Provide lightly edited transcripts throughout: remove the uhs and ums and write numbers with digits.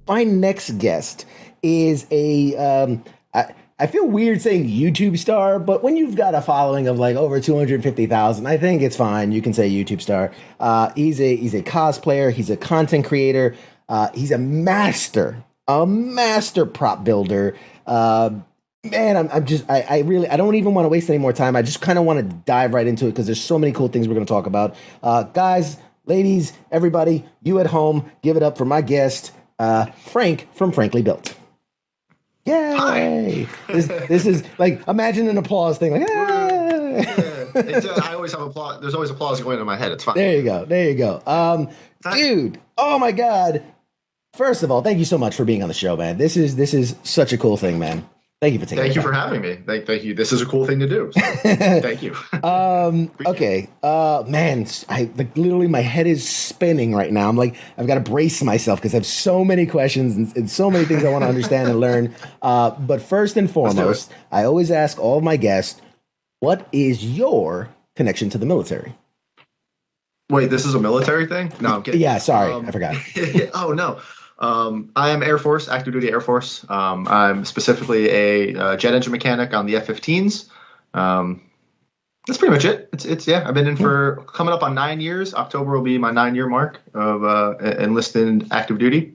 my next guest is I feel weird saying YouTube star, but when you've got a following of like over 250,000, I think it's fine. You can say YouTube star. He's a cosplayer. He's a content creator. He's a master prop builder. Man, I really don't even want to waste any more time. I just kind of want to dive right into it because there's so many cool things we're going to talk about. Guys, ladies, everybody, you at home, give it up for my guest, Frank from Frankly Built. Yay! This is like, imagine an applause thing. Like, I always have applause. There's always applause going in my head. It's fine. There you go. Dude, oh my God. First of all, thank you so much for being on the show, man. This is such a cool thing, man. Thank you for taking the time. Thank you for having me. Thank you. This is a cool thing to do. So thank you. Okay. Man, literally my head is spinning right now. I'm like, I've got to brace myself because I have so many questions and so many things I want to understand and learn. But first and foremost, I always ask all of my guests, what is your connection to the military? Wait, this is a military thing? No, I'm kidding. Yeah, sorry. I forgot. Oh, no. I am Air Force, active duty Air Force. I'm specifically a jet engine mechanic on the F-15s. That's pretty much it. It's I've been in for coming up on 9 years. October will be my 9-year mark of enlisted active duty.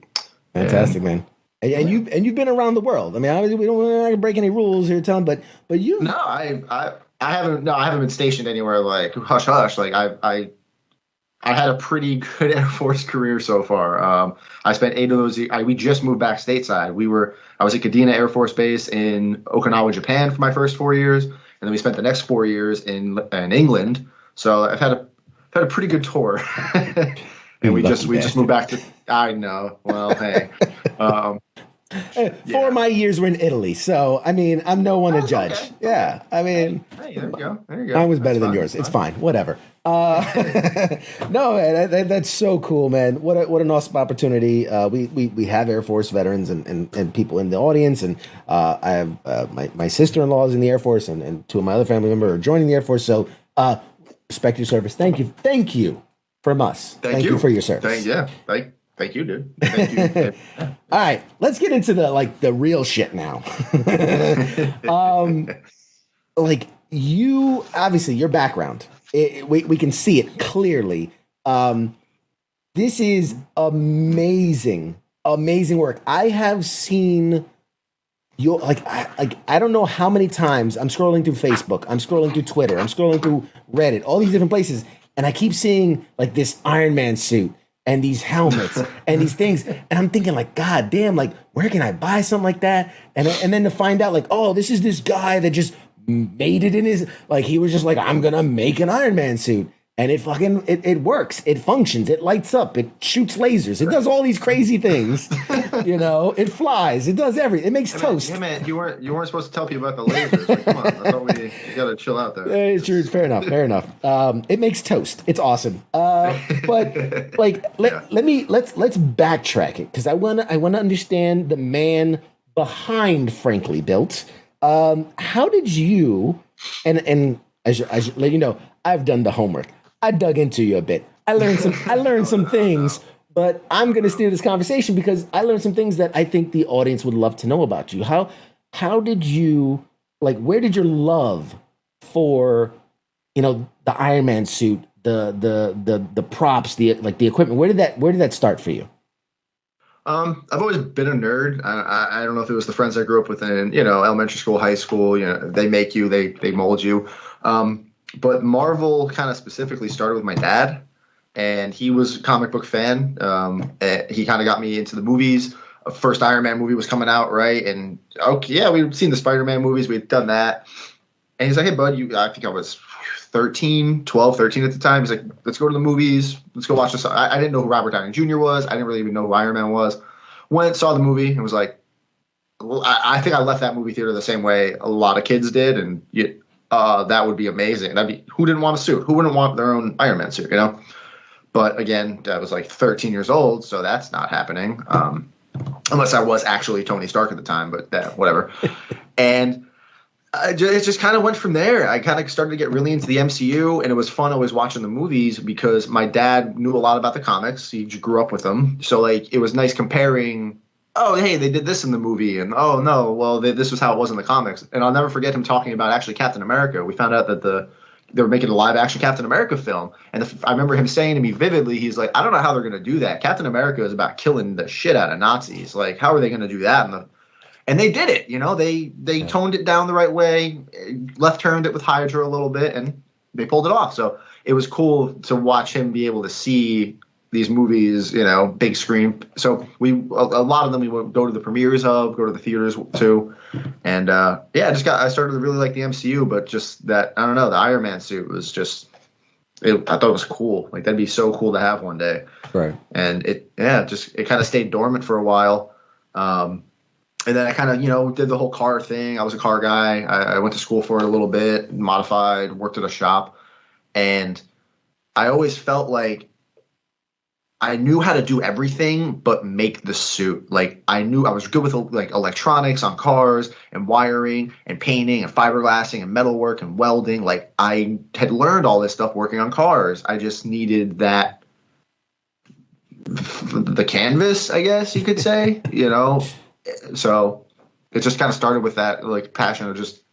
Fantastic, man. And you've been around the world. I mean, obviously we're not gonna break any rules here, Tom. But you. No, I haven't. No, I haven't been stationed anywhere like hush hush. Like I had a pretty good Air Force career so far. I spent 8 of those. We just moved back stateside. I was at Kadena Air Force Base in Okinawa, Japan, for my first 4 years, and then we spent the next 4 years in England. So I've had a pretty good tour. And we just moved back to. I know. Well, hey. 4 of my years were in Italy, so I mean, I'm no one to judge. Okay. Yeah, I mean, hey, there you go. Mine was better than yours. It's fine. Whatever. No, man, that's so cool, man. What an awesome opportunity. We have Air Force veterans and people in the audience, and I have my sister-in-law is in the Air Force, and 2 of my other family members are joining the Air Force. So respect your service. Thank you from us. Thank you for your service. Thank you, dude. Thank you. All right, let's get into the real shit now. Like you, obviously, your background. We can see it clearly. This is amazing work. I have seen your I don't know how many times I'm scrolling through Facebook, I'm scrolling through Twitter, I'm scrolling through Reddit, all these different places, and I keep seeing like this Iron Man suit and these helmets and these things, and I'm thinking like, God damn, like where can I buy something like that? And then to find out like, oh, this is this guy that just made it in his, like he was just like, I'm gonna make an Iron Man suit, and it works, it functions, it lights up, it shoots lasers, it does all these crazy things. It flies, it does everything, it makes toast. Yeah, man, you weren't supposed to tell people about the lasers. Like, come on, I thought you gotta chill out there. It's true. Fair enough. It makes toast. It's awesome. But let's backtrack it because I wanna understand the man behind Frankly Built. How did you, and as let you know, I've done the homework. I dug into you a bit. I learned some things, but I'm going to steer this conversation because I learned some things that I think the audience would love to know about you. How did you, like, where did your love for, the Iron Man suit, the props, the equipment, where did that start for you? I've always been a nerd. I don't know if it was the friends I grew up with in, elementary school, high school, they make you, they mold you. But Marvel kind of specifically started with my dad, and he was a comic book fan. He kind of got me into the movies. First Iron Man movie was coming out, right? And okay, yeah, we'd seen the Spider-Man movies. We'd done that. And he's like, hey, bud, I think I was 13 at the time. He's like, let's go to the movies. Let's go watch this. I didn't know who Robert Downey Jr. was. I didn't really even know who Iron Man was. Went, saw the movie, and was like, well, I think I left that movie theater the same way a lot of kids did. And that would be amazing. Who didn't want a suit? Who wouldn't want their own Iron Man suit, But again, I was like 13 years old, so that's not happening. Unless I was actually Tony Stark at the time, but whatever. And it just kind of went from there. I kind of started to get really into the MCU, and it was fun always watching the movies because my dad knew a lot about the comics. He grew up with them. So, like, it was nice comparing oh, hey, they did this in the movie, and oh no, well, this was how it was in the comics. And I'll never forget him talking about actually Captain America. We found out that they were making a live action Captain America film, and I remember him saying to me vividly, he's like, I don't know how they're going to do that. Captain America is about killing the shit out of Nazis. Like, how are they going to do that? And they did it. You know, they toned it down the right way, left turned it with Hydra a little bit, and they pulled it off. So it was cool to watch him be able to see these movies, you know, big screen. So a lot of them we would go to the premieres of, go to the theaters too, and I started to really like the MCU, but just that, I don't know, the Iron Man suit was just, I thought it was cool. Like, that'd be so cool to have one day. Right. And it kind of stayed dormant for a while. And then I kind of, you know, did the whole car thing. I was a car guy. I went to school for it a little bit, modified, worked at a shop, and I always felt like I knew how to do everything but make the suit. Like, I knew I was good with like electronics on cars and wiring and painting and fiberglassing and metalwork and welding. Like, I had learned all this stuff working on cars. I just needed the canvas, I guess you could say, you know? So it just kind of started with that, like, passion of just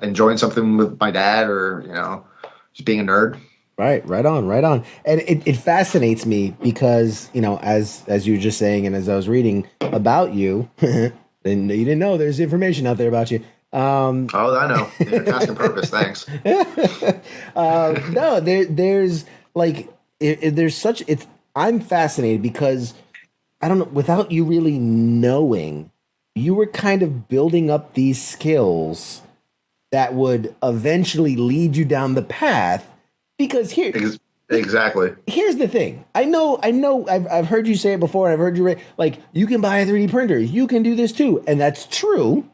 enjoying something with my dad, or, you know, just being a nerd. Right on. And it fascinates me because, you know, as you were just saying, and as I was reading about you, and you didn't know there's information out there about you. Oh, I know. Yeah, asking purpose. Thanks. No, there's like, there's such, I'm fascinated because I don't know, without you really knowing, you were kind of building up these skills that would eventually lead you down the path. Because exactly. Here's the thing. I know. I've heard you say it before, and I've heard you like, you can buy a 3D printer. You can do this too, and that's true.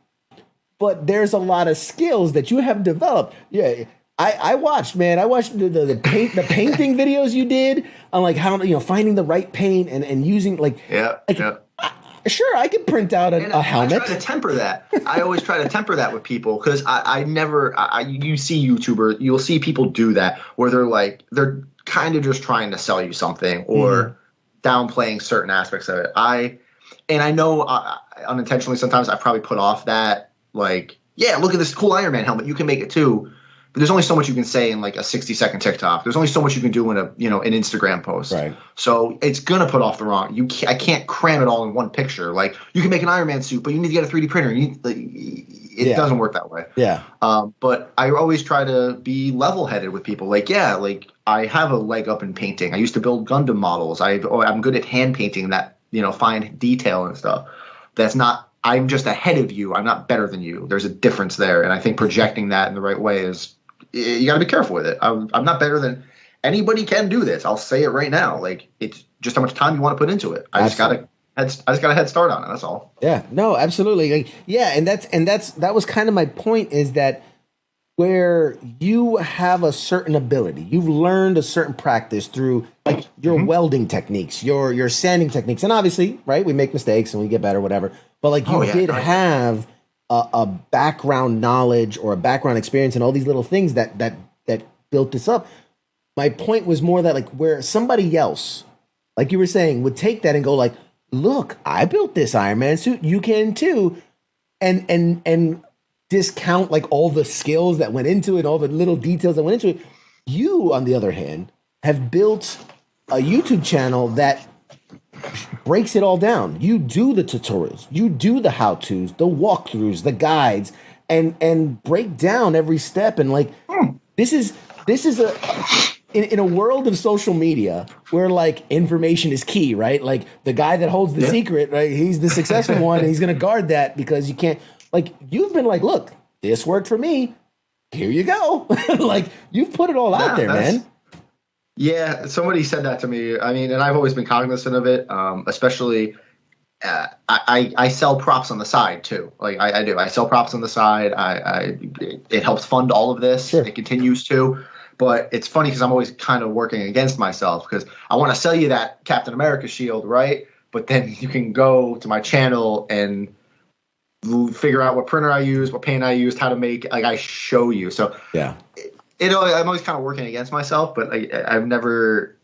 But there's a lot of skills that you have developed. Yeah, I watched, man. I watched the painting videos you did on, like, how, you know, finding the right paint and using, like, yeah. Sure, I could print out a helmet. I try to temper that. I always try to temper that with people, because you see you'll see people do that where they're kind of just trying to sell you something, or downplaying certain aspects of it. I know unintentionally sometimes I probably put off that, like, yeah, look at this cool Iron Man helmet, you can make it too. But there's only so much you can say in like a 60-second TikTok. There's only so much you can do in an Instagram post. Right. So it's gonna put off the wrong. I can't cram it all in one picture. Like, you can make an Iron Man suit, but you need to get a 3D printer. It doesn't work that way. Yeah. But I always try to be level-headed with people. Like, yeah, like, I have a leg up in painting. I used to build Gundam models. I'm good at hand painting that, you know, fine detail and stuff. That's not. I'm just ahead of you. I'm not better than you. There's a difference there, and I think projecting that in the right way is. You got to be careful with it. I'm not better than anybody. Can do this. I'll say it right now. Like, it's just how much time you want to put into it. I just got a head start on it. That's all. Yeah. No. Absolutely. Like, yeah. And that was kind of my point. Is that where you have a certain ability, you've learned a certain practice through, like, your welding techniques, your sanding techniques, and obviously, right, we make mistakes and we get better, whatever. But, like, you did have a background knowledge or a background experience and all these little things that built this up. My point was more that, like, where somebody else, like you were saying, would take that and go like, look, I built this Iron Man suit, you can too. And discount, like, all the skills that went into it, all the little details that went into it. You, on the other hand, have built a YouTube channel that breaks it all down. You do the tutorials, you do the how-tos, the walkthroughs, the guides, and break down every step. And, like, this is in a world of social media where, like, information is key, right? Like, the guy that holds the secret, right? He's the successful one, and he's going to guard that, because you can't, like, you've been like, look, this worked for me. Here you go. Like, you've put it all out there, man. Yeah, somebody said that to me. I mean, and I've always been cognizant of it, especially I sell props on the side too. Like, I do. I sell props on the side. It helps fund all of this. Sure. It continues to. But it's funny because I'm always kind of working against myself, because I want to sell you that Captain America shield, right? But then you can go to my channel and figure out what printer I use, what paint I used, how to make. Like, I show you. So yeah. I'm always kind of working against myself, but I've never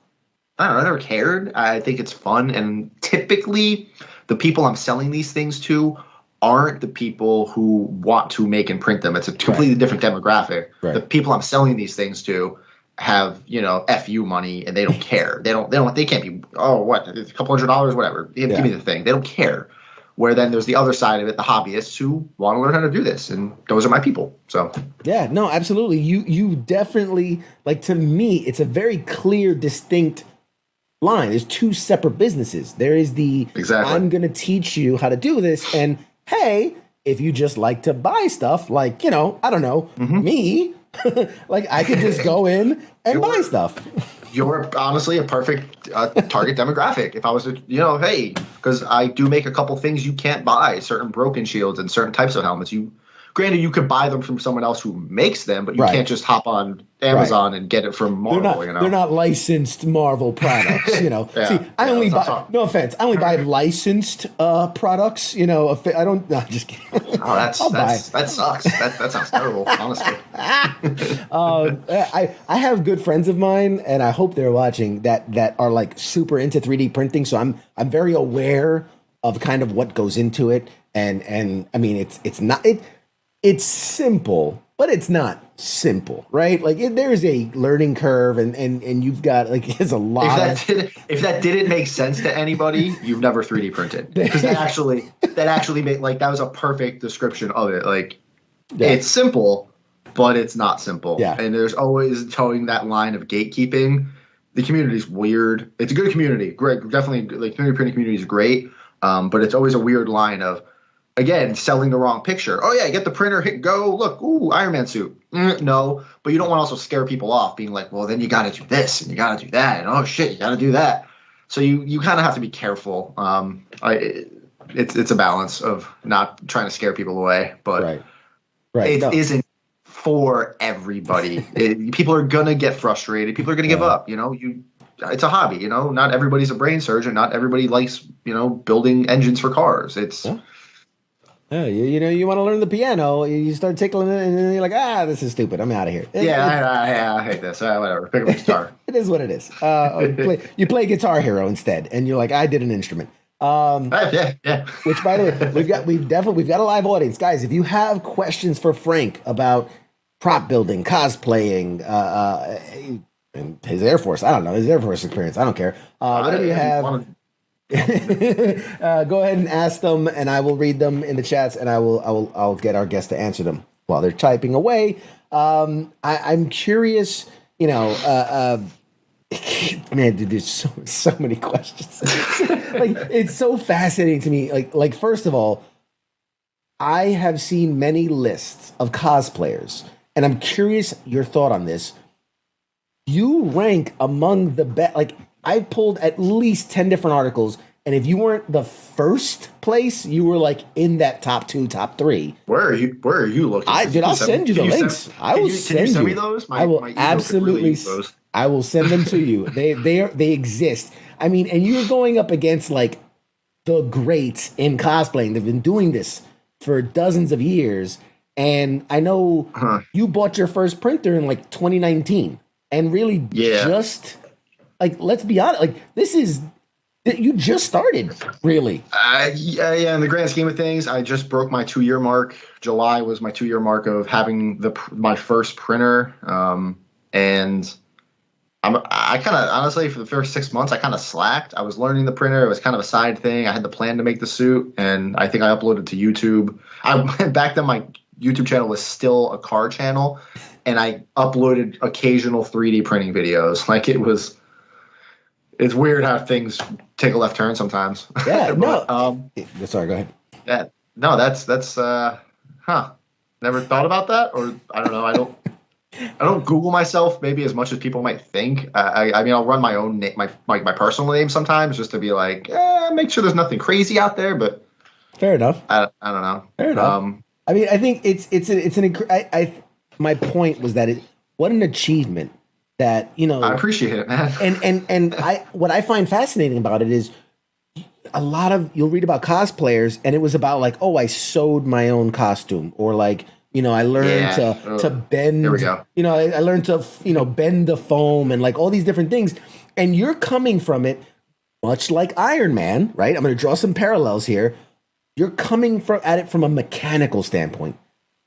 cared. I think it's fun, and typically the people I'm selling these things to aren't the people who want to make and print them. It's a completely different demographic. Right. The people I'm selling these things to have, FU money, and they don't care. They can't be, oh, what, a couple $100, whatever. Give me the thing. They don't care. Where then there's the other side of it, the hobbyists who want to learn how to do this. And those are my people. So, yeah, no, absolutely. You definitely, like, to me, it's a very clear, distinct line. There's two separate businesses. There is I'm going to teach you how to do this. And hey, if you just like to buy stuff, like, I don't know, me, like I could just go in and buy stuff. You're honestly a perfect target demographic. If I was to, hey, because I do make a couple things you can't buy, certain broken shields and certain types of helmets. Granted, you could buy them from someone else who makes them, but you can't just hop on Amazon and get it from Marvel. They're not licensed Marvel products. See, I only buy. No offense, I only buy licensed products. I don't. No, just kidding. Oh, that sucks. That sounds terrible, honestly. I have good friends of mine, and I hope they're watching that are like super into 3D printing. So I'm very aware of kind of what goes into it, and I mean it's simple, but it's not simple, right? Like there's a learning curve, and you've got there's a lot. If that didn't make sense to anybody, you've never 3D printed, because that actually made that was a perfect description of it. It's simple, but it's not simple. Yeah. And there's always towing that line of gatekeeping. The community's weird. It's a good community, great, definitely. Community printing community is great, but it's always a weird line of, again, selling the wrong picture. Oh, yeah, get the printer, hit go, look, ooh, Iron Man suit. No, but you don't want to also scare people off, being like, well, then you got to do this, and you got to do that, and oh, shit, you got to do that. So you kind of have to be careful. It's a balance of not trying to scare people away, but it isn't for everybody. People are going to get frustrated. People are going to give up. It's a hobby. Not everybody's a brain surgeon. Not everybody likes, building engines for cars. It's... Yeah, you want to learn the piano, you start tickling it, and then you're like, this is stupid. I'm out of here. I hate this. Whatever. Pick up a guitar. It is what it is. You play Guitar Hero instead, and you're like, I did an instrument. Yeah. Which, by the way, we've got a live audience, guys. If you have questions for Frank about prop building, cosplaying, and his Air Force, I don't know, his Air Force experience, I don't care. Whatever you have. Go ahead and ask them, and I will read them in the chats, and I'll get our guests to answer them while they're typing away. I'm curious, man, dude, there's so many questions. It's so fascinating to me. Like first of all, I have seen many lists of cosplayers, and I'm curious your thought on this. You rank among the best. I pulled at least 10 different articles, and if you weren't the first place, you were in that top 2, top 3. Where are you looking? I'll send you the links. I will send you. Can you send me those? I will absolutely. I will send them to you. They exist. I mean, and you're going up against the greats in cosplaying. They've been doing this for dozens of years, and I know you bought your first printer in 2019, and really just. Let's be honest. This is you just started, really. Yeah. In the grand scheme of things, I just broke my 2-year mark. July was my 2-year mark of having my first printer. And I kind of honestly, for the first 6 months, I kind of slacked. I was learning the printer. It was kind of a side thing. I had the plan to make the suit, and I think I uploaded to YouTube. Back then, my YouTube channel was still a car channel, and I uploaded occasional 3D printing videos. It's weird how things take a left turn sometimes. Yeah, no. Sorry, go ahead. Yeah, no, that's never thought about that, or I don't know. I don't Google myself maybe as much as people might think. I mean, I'll run my own name, my personal name sometimes, just to be make sure there's nothing crazy out there. But fair enough. I don't know. Fair enough. I mean, I think my point was that what an achievement. That I appreciate it, man. and what I find fascinating about it is you'll read about cosplayers, and it was about I sewed my own costume, or I learned to bend. Here we go. I learned to bend the foam and all these different things, and you're coming from it much like Iron Man, right? I'm going to draw some parallels here. You're coming at it from a mechanical standpoint.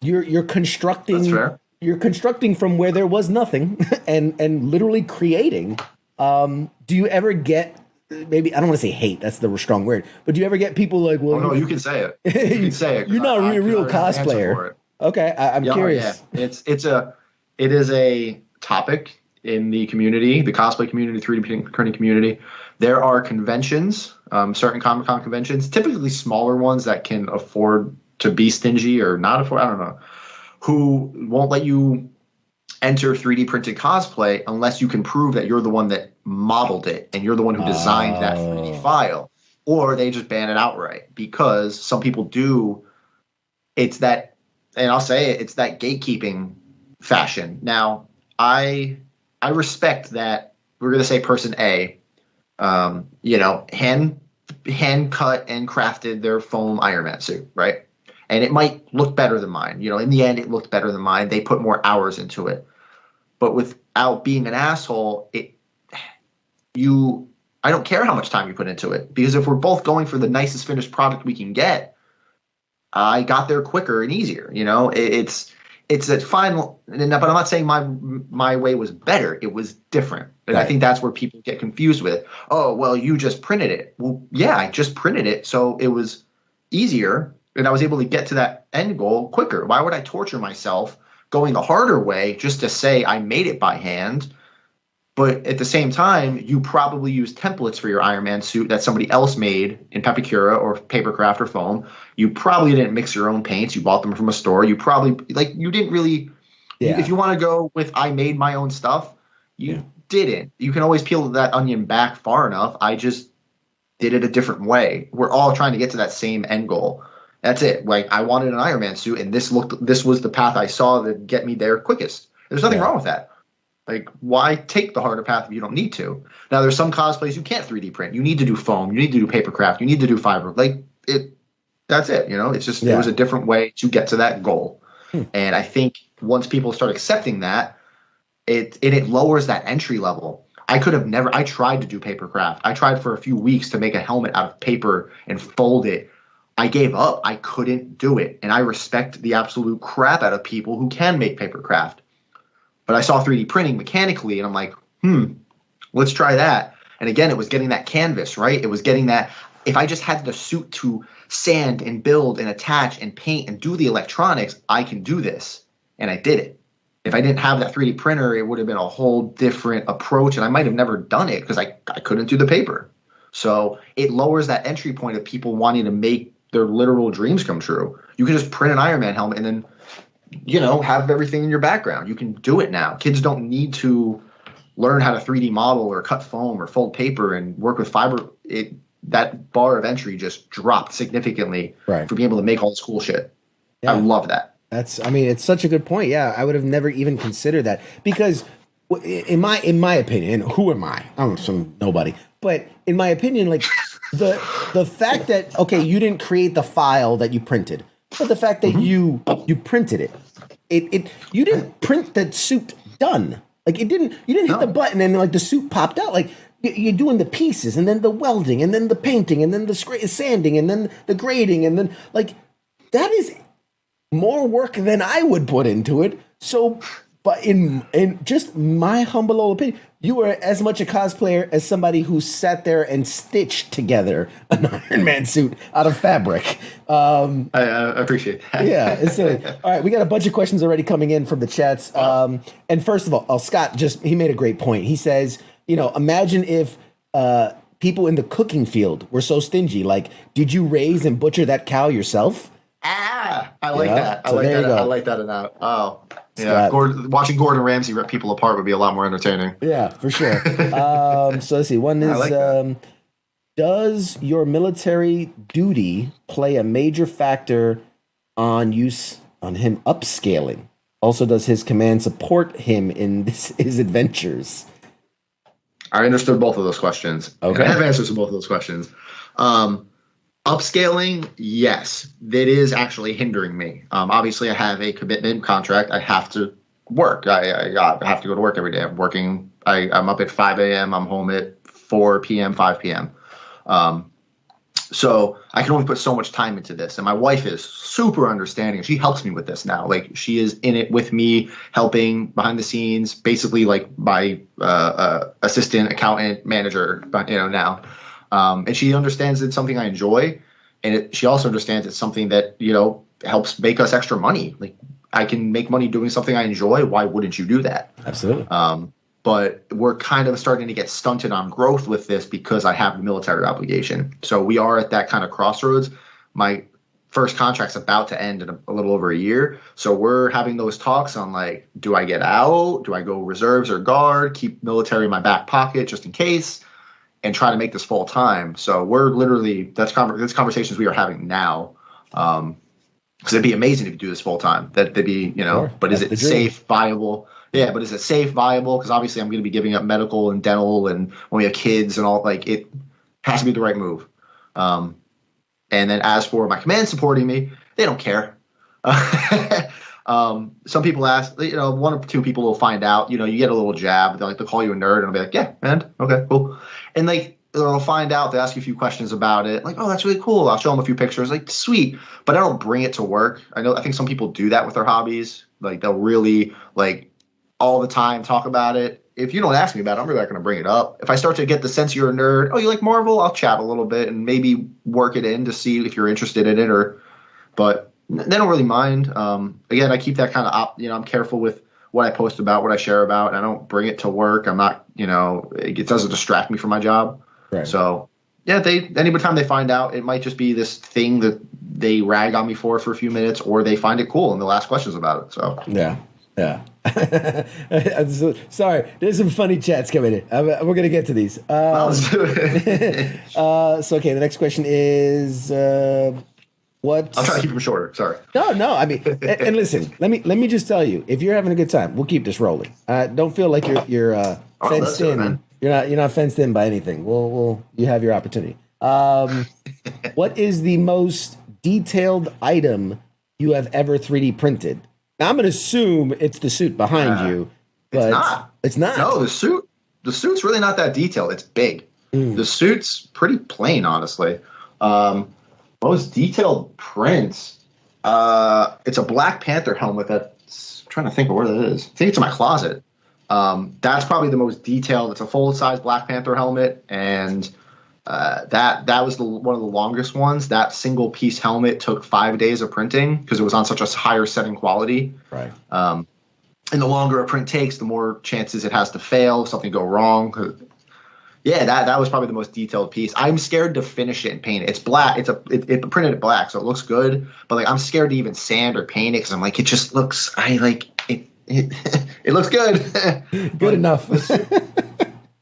You're That's constructing fair. you're constructing from where there was nothing and literally creating. Do you ever get, maybe I don't want to say hate, that's the strong word, but do you ever get people like, well, Oh no, you can say it. You can say it. you're not a real I have an answer cosplayer. for it. Okay, I'm Yeah, curious. yeah. It is a topic in the community, the cosplay community, 3D printing community. There are conventions, certain Comic Con conventions, typically smaller ones that can afford to be stingy or not afford. I don't know, who won't let you enter 3D printed cosplay unless you can prove that you're the one that modeled it and you're the one who designed that 3D Oh, file, or they just ban it outright because some people do. It's that, and I'll say it, it's that gatekeeping fashion. Now, I respect that we're going to say person A, hand cut and crafted their foam Iron Man suit, right? And it might look better than mine. In the end, it looked better than mine. They put more hours into it. But without being an asshole, I don't care how much time you put into it, because if we're both going for the nicest finished product we can get, I got there quicker and easier. It's a final, but I'm not saying my way was better. It was different, and I right. think that's where people get confused with. Oh, well, you just printed it. Well, yeah, I just printed it, so it was easier, and I was able to get to that end goal quicker. Why would I torture myself going the harder way just to say I made it by hand? But at the same time, you probably use templates for your Iron Man suit that somebody else made in Pepicura or Papercraft or foam. You probably didn't mix your own paints. You bought them from a store. You probably, you didn't really, Yeah. if you want to go with I made my own stuff, you didn't. You can always peel that onion back far enough. I just did it a different way. We're all trying to get to that same end goal. That's it. Like, I wanted an Iron Man suit, and this was the path I saw to get me there quickest. There's nothing wrong with that. Like, why take the harder path if you don't need to? Now, there's some cosplays you can't 3D print. You need to do foam. You need to do papercraft. You need to do fiber. That's it. It's just, it was a different way to get to that goal. And I think once people start accepting that, it lowers that entry level. I tried to do papercraft. I tried for a few weeks to make a helmet out of paper and fold it. I gave up. I couldn't do it. And I respect the absolute crap out of people who can make papercraft. But I saw 3D printing mechanically, and I'm like, let's try that. And again, it was getting that canvas, right? It was getting that. If I just had the suit to sand and build and attach and paint and do the electronics, I can do this. And I did it. If I didn't have that 3D printer, it would have been a whole different approach, and I might have never done it because I couldn't do the paper. So it lowers that entry point of people wanting to make their literal dreams come true. You can just print an Iron Man helmet and then have everything in your background. You can do it now. Kids don't need to learn how to 3D model or cut foam or fold paper and work with fiber. That bar of entry just dropped significantly for being able to make all this cool shit. Yeah. I love that. It's such a good point. Yeah, I would have never even considered that, because in my opinion, who am I? I'm some nobody. But in my opinion, like the fact that, okay, you didn't create the file that you printed, but the fact that you printed it, you didn't print that suit done. Like, you didn't hit the button and like the suit popped out. Like, you're doing the pieces and then the welding and then the painting and then the sanding and then the grading, and then like that is more work than I would put into it. So, but in just my humble old opinion, you are as much a cosplayer as somebody who sat there and stitched together an Iron Man suit out of fabric. I appreciate that. Yeah. All right, we got a bunch of questions already coming in from the chats. And first of all, Scott he made a great point. He says, imagine if people in the cooking field were so stingy. Like, did you raise and butcher that cow yourself? I like that. I like that enough. Oh, yeah. Watching Gordon Ramsay rip people apart would be a lot more entertaining. Yeah, for sure. So let's see. One is, does your military duty play a major factor on him upscaling? Also, does his command support him in his adventures? I understood both of those questions. Okay. I have answers to both of those questions. Upscaling, yes, that is actually hindering me. Obviously, I have a commitment contract. I have to work. I have to go to work every day. I'm working. I'm up at 5 a.m. I'm home at 4 p.m., 5 p.m. So I can only put so much time into this. And my wife is super understanding. She helps me with this now. Like, she is in it with me, helping behind the scenes, basically like my assistant, accountant, manager, now. And she understands it's something I enjoy. And she also understands it's something that, helps make us extra money. Like, I can make money doing something I enjoy. Why wouldn't you do that? Absolutely. But we're kind of starting to get stunted on growth with this because I have the military obligation. So we are at that kind of crossroads. My first contract's about to end in a little over a year. So we're having those talks on, like, do I get out? Do I go reserves or guard? Keep military in my back pocket just in case, and try to make this full time. So we're literally, that's conversations we are having now. Because it'd be amazing if you do this full time. That'd be, Sure. But is it safe, viable? Yeah, but is it safe, viable? Because obviously I'm going to be giving up medical and dental, and when we have kids and all, like, it has to be the right move. And then as for my command supporting me, they don't care. Some people ask, one or two people will find out, you get a little jab. They'll call you a nerd, and I'll be like, yeah, man, okay, cool. And like, they'll find out, they ask you a few questions about it. Like, oh, that's really cool. I'll show them a few pictures. Like, sweet. But I don't bring it to work. I think some people do that with their hobbies. Like, they'll really, like, all the time talk about it. If you don't ask me about it, I'm really not going to bring it up. If I start to get the sense you're a nerd, oh, you like Marvel? I'll chat a little bit and maybe work it in to see if you're interested in it. But they don't really mind. Again, I keep that kind of, I'm careful with what I post about, what I share about. I don't bring it to work. I'm not, it doesn't distract me from my job. Right. So yeah, any time they find out, it might just be this thing that they rag on me for a few minutes, or they find it cool and they'll ask questions about it. So yeah. Sorry, there's some funny chats coming in. We're going to get to these. Let's do it. So, okay, the next question is what? I'll try to keep them shorter. Sorry. No. I mean, and listen, let me just tell you, if you're having a good time, we'll keep this rolling. Don't feel like you're fenced in. Man. You're not fenced in by anything. You have your opportunity. What is the most detailed item you have ever 3D printed? Now, I'm going to assume it's the suit behind you, but it's not. No, the suit's really not that detailed. It's big. The suit's pretty plain, honestly. Most detailed prints. It's a Black Panther helmet. I'm trying to think of where that is. I think it's in my closet. That's probably the most detailed. It's a full-size Black Panther helmet, and that was one of the longest ones. That single piece helmet took 5 days of printing because it was on such a higher setting quality. Right. And the longer a print takes, the more chances it has to fail, something go wrong. Yeah, that was probably the most detailed piece. I'm scared to finish it and paint it. It's black. It printed it black, so it looks good. But like, I'm scared to even sand or paint it because I'm like, it just looks. It looks good. Good enough.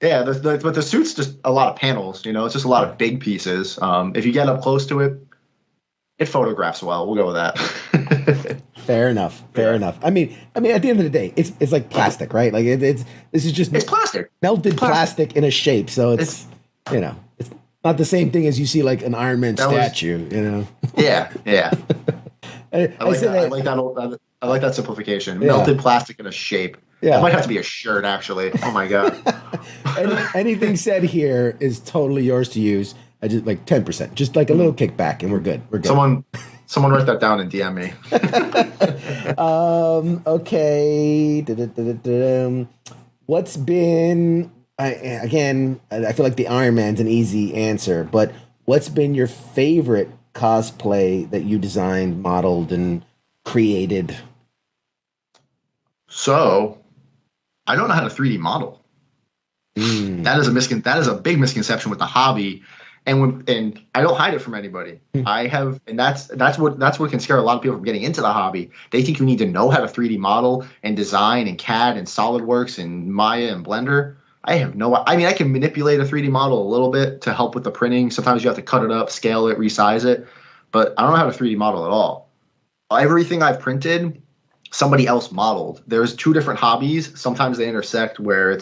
Yeah, but the suit's just a lot of panels. It's just a lot of big pieces. If you get up close to it, it photographs well. We'll go with that. Fair enough. I mean, at the end of the day, it's like plastic, right? Like it's plastic, melted plastic in a shape. So it's it's not the same thing as you see like an Iron Man statue. Yeah. I like that simplification. Yeah. Melted plastic in a shape. Yeah. That might have to be a shirt, actually. Oh my god. Anything said here is totally yours to use. I just like 10%, just like a little kickback, and we're good. Someone write that down and DM me. Okay. What's been again? I feel like the Iron Man's an easy answer, but what's been your favorite cosplay that you designed, modeled, and created? So, I don't know how to 3D model. That is a big misconception with the hobby, and I don't hide it from anybody. I have, and that's what can scare a lot of people from getting into the hobby. They think you need to know how to 3D model and design and CAD and SolidWorks and Maya and Blender. I can manipulate a 3D model a little bit to help with the printing. Sometimes you have to cut it up, scale it, resize it, but I don't know how to 3D model at all. Everything I've printed, somebody else modeled. There's two different hobbies. Sometimes they intersect where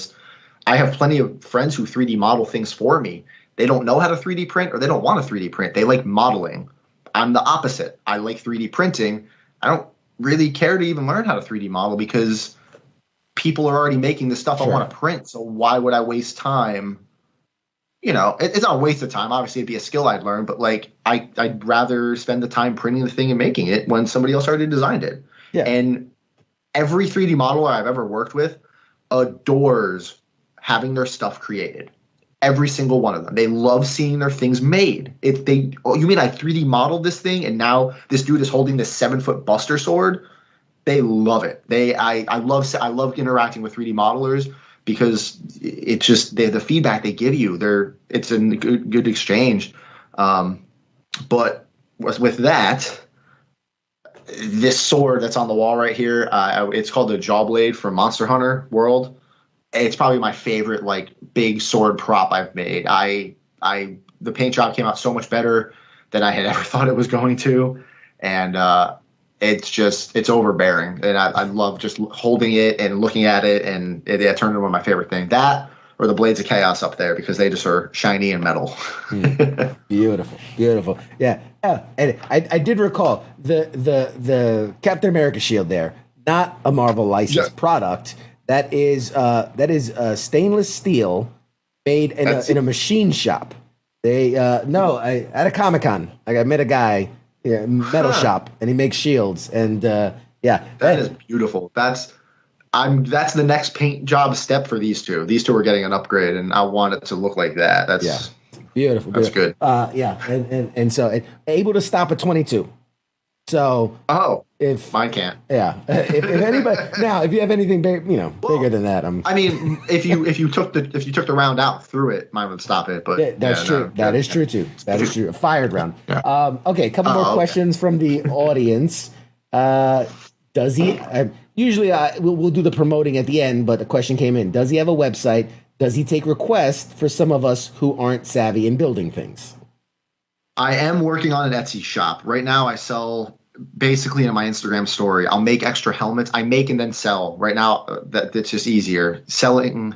I have plenty of friends who 3D model things for me. They don't know how to 3D print, or they don't want to 3D print. They like modeling. I'm the opposite. I like 3D printing. I don't really care to even learn how to 3D model because people are already making the stuff I want to print. So why would I waste time, you know, it's not a waste of time. Obviously, it'd be a skill I'd learn, but like I'd rather spend the time printing the thing and making it when somebody else already designed it. Yeah. And every 3D modeler I've ever worked with adores having their stuff created. Every single one of them. They love seeing their things made. You mean I 3D modeled this thing and now this dude is holding this 7-foot Buster sword? They love it. I love interacting with 3D modelers because it's just the feedback they give you. It's a good exchange. But with that, this sword that's on the wall right here, it's called the Jawblade from Monster Hunter World. It's probably my favorite like big sword prop I've made. The paint job came out so much better than I had ever thought it was going to, and it's overbearing, and I love just holding it and looking at it, and it turned into one of my favorite things. That or the Blades of Chaos up there because they just are shiny and metal. Beautiful. Yeah. And I did recall the Captain America shield there, not a Marvel licensed product. That is stainless steel made in a machine shop. At a Comic-Con, like I met a guy, metal shop, and he makes shields. And that is beautiful. That's the next paint job step for these two. These two are getting an upgrade, and I want it to look like that. That's beautiful. That's good. And so able to stop at 22. So if mine can't, if anybody now, if you have anything bigger than that, I mean, if you took the round out through it, mine would stop it. But that's true. That is true too. That is true. A fired round. Yeah. Okay, a couple more questions from the audience. Does he? Usually, we'll do the promoting at the end, but the question came in. Does he have a website? Does he take requests for some of us who aren't savvy in building things? I am working on an Etsy shop. Right now I sell basically in my Instagram story. I'll make extra helmets. I make and then sell. Right now that's just easier. Selling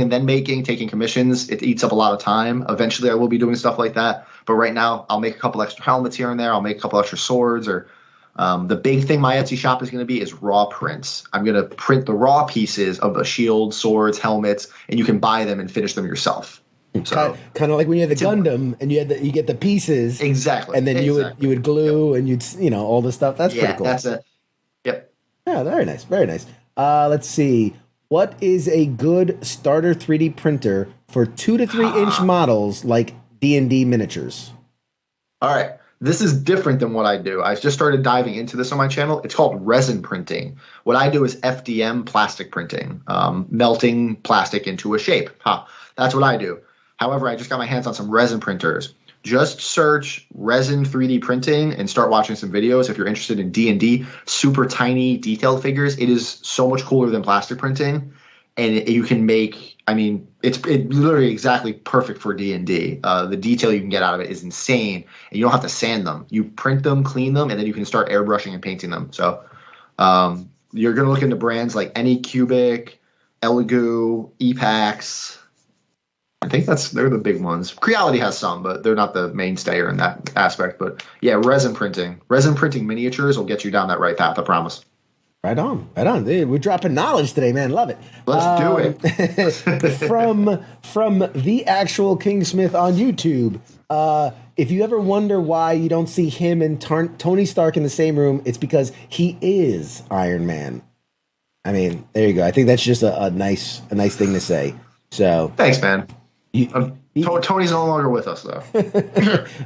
and then taking commissions, it eats up a lot of time. Eventually I will be doing stuff like that. But right now I'll make a couple extra helmets here and there. I'll make a couple extra swords or the big thing my Etsy shop is going to be is raw prints. I'm going to print the raw pieces of the shield, swords, helmets, and you can buy them and finish them yourself. So kind of like when you had the Gundam and you get the pieces exactly, and then you would glue and you'd all this stuff. That's pretty cool. Yep. Yeah, very nice, very nice. Let's see. What is a good starter 3D printer for 2 to 3 inch models like D&D miniatures? All right. This is different than what I do. I just started diving into this on my channel. It's called resin printing. What I do is FDM plastic printing, melting plastic into a shape. That's what I do. However, I just got my hands on some resin printers. Just search resin 3D printing and start watching some videos if you're interested in D&D. Super tiny detailed figures. It is so much cooler than plastic printing. And you can make, it's literally exactly perfect for D&D. The detail you can get out of it is insane. And you don't have to sand them. You print them, clean them, and then you can start airbrushing and painting them. So you're going to look into brands like Anycubic, Elegoo, Epax. I think they're the big ones. Creality has some, but they're not the mainstay in that aspect. But yeah, resin printing miniatures will get you down that right path. I promise. Right on. Dude, we're dropping knowledge today, man. Love it. Let's do it. from the actual King Smith on YouTube. If you ever wonder why you don't see him and Tony Stark in the same room, it's because he is Iron Man. There you go. I think that's just a nice thing to say. So thanks, man. Tony's no longer with us, though.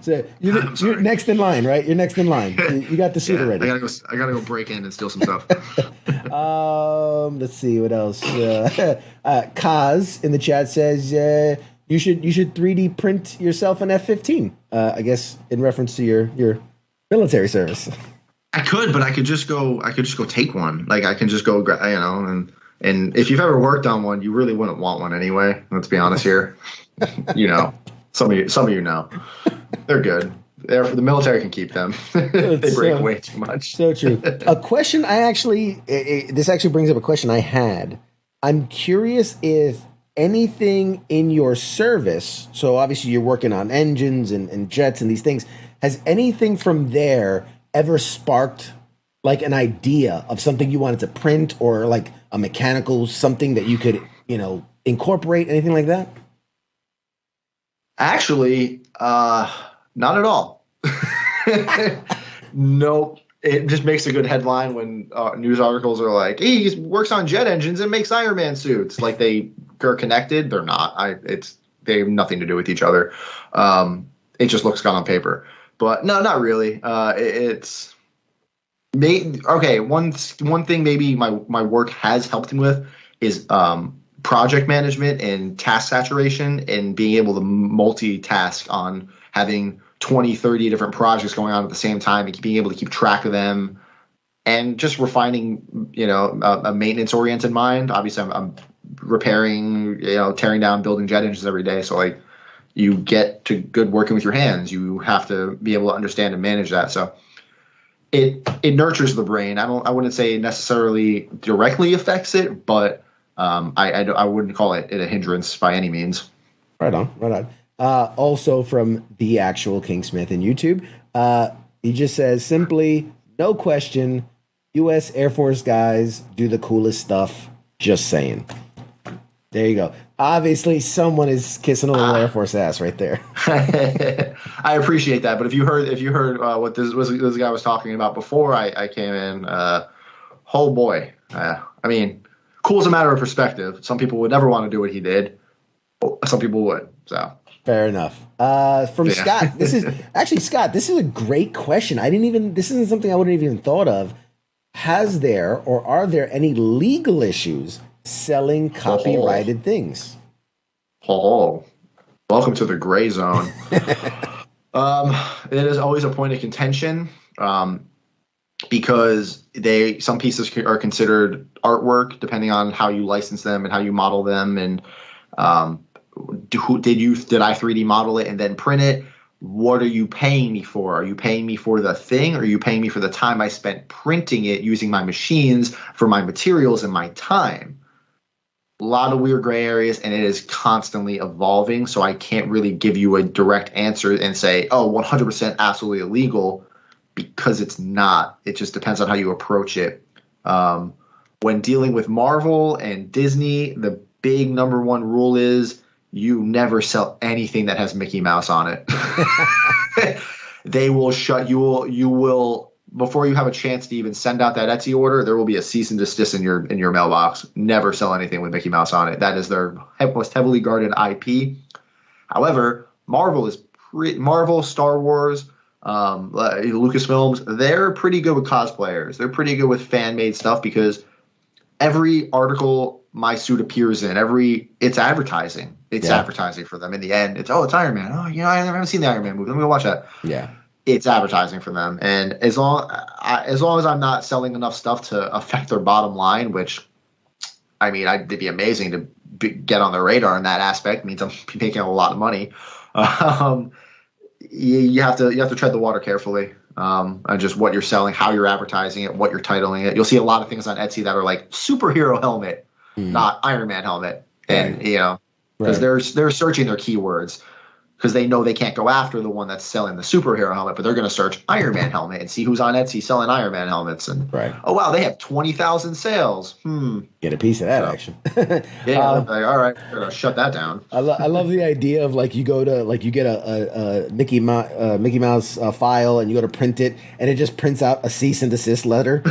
So you're next in line, right? You're next in line. You got the suit already. I gotta go break in and steal some stuff. Let's see what else. Kaz in the chat says you should 3D print yourself an F-15. I guess in reference to your military service. I could, but I could just go take one. Like I can just go, and if you've ever worked on one, you really wouldn't want one anyway. Let's be honest here. Some of you know. They're good. The military can keep them. They break way too much. So true. A question this actually brings up a question I had. I'm curious if anything in your service, so obviously you're working on engines and jets and these things, has anything from there ever sparked like an idea of something you wanted to print or like a mechanical something that you could, incorporate, anything like that? Actually, not at all. Nope. It just makes a good headline when news articles are like, "Hey, he works on jet engines and makes Iron Man suits." Like they are connected. They're not. They have nothing to do with each other. It just looks good on paper. But no, not really. It's okay. One thing maybe my work has helped me with is project management and task saturation and being able to multitask on having 20, 30 different projects going on at the same time and being able to keep track of them and just refining, a maintenance oriented mind. Obviously I'm repairing, tearing down, building jet engines every day. So like you get to good working with your hands. You have to be able to understand and manage that. So it nurtures the brain. I wouldn't say it necessarily directly affects it, but I wouldn't call it a hindrance by any means. Right on. Also from the actual Kingsmith in YouTube, he just says simply, no question, U.S. Air Force guys do the coolest stuff. Just saying. There you go. Obviously, someone is kissing a little Air Force ass right there. I appreciate that, but if you heard what this guy was talking about before I came in, oh boy, I mean, cool is a matter of perspective. Some people would never want to do what he did. Some people would. So fair enough. From Scott, this is a great question. This isn't something I wouldn't even thought of. Has there or are there any legal issues selling copyrighted things? Oh, welcome to the gray zone. It is always a point of contention because some pieces are considered artwork depending on how you license them and how you model them. And did I 3D model it and then print it? What are you paying me for? Are you paying me for the thing? Or are you paying me for the time I spent printing it using my machines for my materials and my time? A lot of weird gray areas, and it is constantly evolving. So I can't really give you a direct answer and say, oh, 100% absolutely illegal, because it's not. It just depends on how you approach it. When dealing with Marvel and Disney, the big number one rule is you never sell anything that has Mickey Mouse on it. They will shut you will before you have a chance to even send out that Etsy order, there will be a cease and desist in your mailbox. Never sell anything with Mickey Mouse on it. That is their most heavily guarded IP. However, Marvel, Star Wars, Lucasfilms, they're pretty good with cosplayers. They're pretty good with fan-made stuff because every article my suit appears in, it's advertising. It's advertising for them. In the end, it's Iron Man. Oh, I haven't seen the Iron Man movie. Let me go watch that. Yeah. It's advertising for them. And as long as I'm not selling enough stuff to affect their bottom line, which, I mean, it'd be amazing to get on their radar in that aspect. It means I'm making a lot of money. You have to tread the water carefully. And just what you're selling, how you're advertising it, what you're titling it. You'll see a lot of things on Etsy that are like superhero helmet, not Iron Man helmet. And, because they're searching their keywords because they know they can't go after the one that's selling the superhero helmet, but they're going to search Iron Man helmet and see who's on Etsy selling Iron Man helmets. And oh wow, they have 20,000 sales. Get a piece of that action. All right, we're gonna shut that down. I love the idea of like you go to like you get a Mickey Mouse file and you go to print it and it just prints out a cease and desist letter.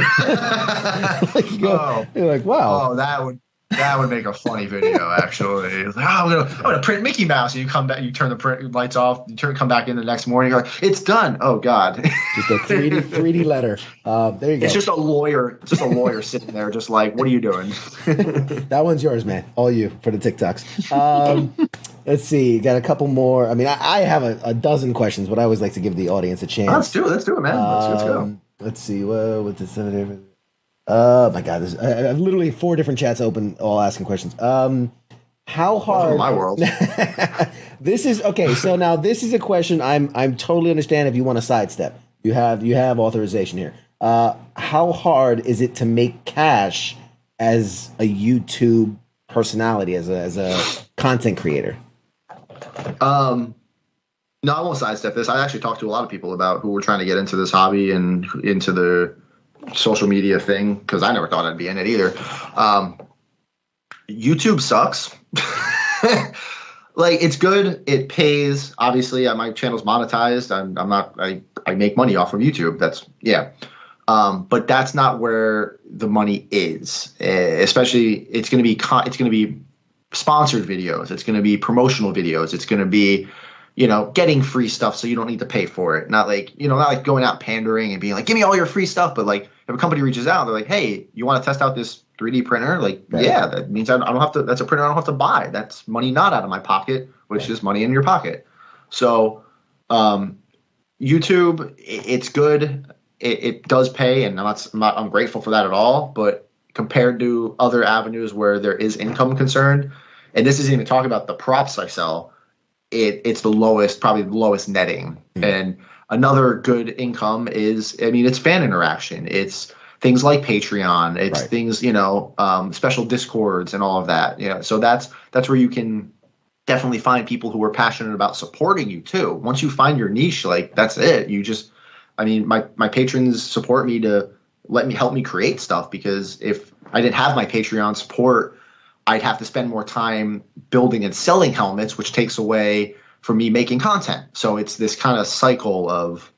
Like you're like, wow. Oh, that would make a funny video, actually. Like, I'm gonna print Mickey Mouse, and you come back, you turn the print lights off, come back in the next morning, you're like, it's done. Oh God, just a 3D letter. There you go. It's just a lawyer. Sitting there, just like, what are you doing? That one's yours, man. All you for the TikToks. Let's see, got a couple more. I mean, I have a dozen questions, but I always like to give the audience a chance. Let's do it, man. Let's go. Let's see. With the 7. Oh my God! I have literally 4 different chats open, all asking questions. How hard? My world. This is okay. So now this is a question I'm totally understand if you want to sidestep. You have authorization here. How hard is it to make cash as a YouTube personality, as a content creator? No, I won't sidestep this. I actually talked to a lot of people about who were trying to get into this hobby and into the social media thing because I never thought I'd be in it either. YouTube sucks. Like it's good. It pays. Obviously, my channel's monetized. I'm not. I make money off of YouTube. That's yeah. But that's not where the money is. Especially, it's going to be sponsored videos. It's going to be promotional videos. It's going to be, getting free stuff so you don't need to pay for it. Not like, not like going out pandering and being like, give me all your free stuff. But like if a company reaches out, they're like, hey, you want to test out this 3D printer? Like, right. Yeah, that means I don't have to, that's a printer I don't have to buy. That's money not out of my pocket, which is money in your pocket. So YouTube, it's good. It does pay, and I'm not ungrateful for that at all. But compared to other avenues where there is income concerned, and this isn't even talking about the props I sell, it's probably the lowest netting. Mm-hmm. And another good income is, it's fan interaction. It's things like Patreon. It's right. Things, special Discords and all of that. So that's where you can definitely find people who are passionate about supporting you too. Once you find your niche, like that's it. You just, my patrons support me to help me create stuff, because if I didn't have my Patreon support, I'd have to spend more time building and selling helmets, which takes away from me making content. So it's this kind of cycle of,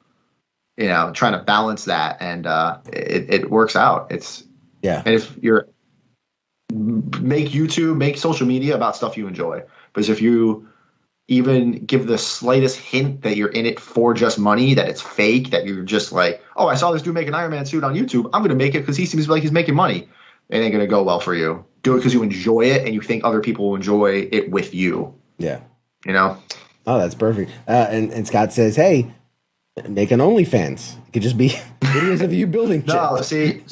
trying to balance that, and it works out. And if you're make social media about stuff you enjoy, because if you even give the slightest hint that you're in it for just money, that it's fake, that you're just like, oh, I saw this dude make an Iron Man suit on YouTube, I'm going to make it because he seems like he's making money. It ain't going to go well for you. Do it because you enjoy it and you think other people will enjoy it with you. Yeah. Oh, that's perfect. And Scott says, hey, make an OnlyFans. It could just be videos of you building shit. No, see,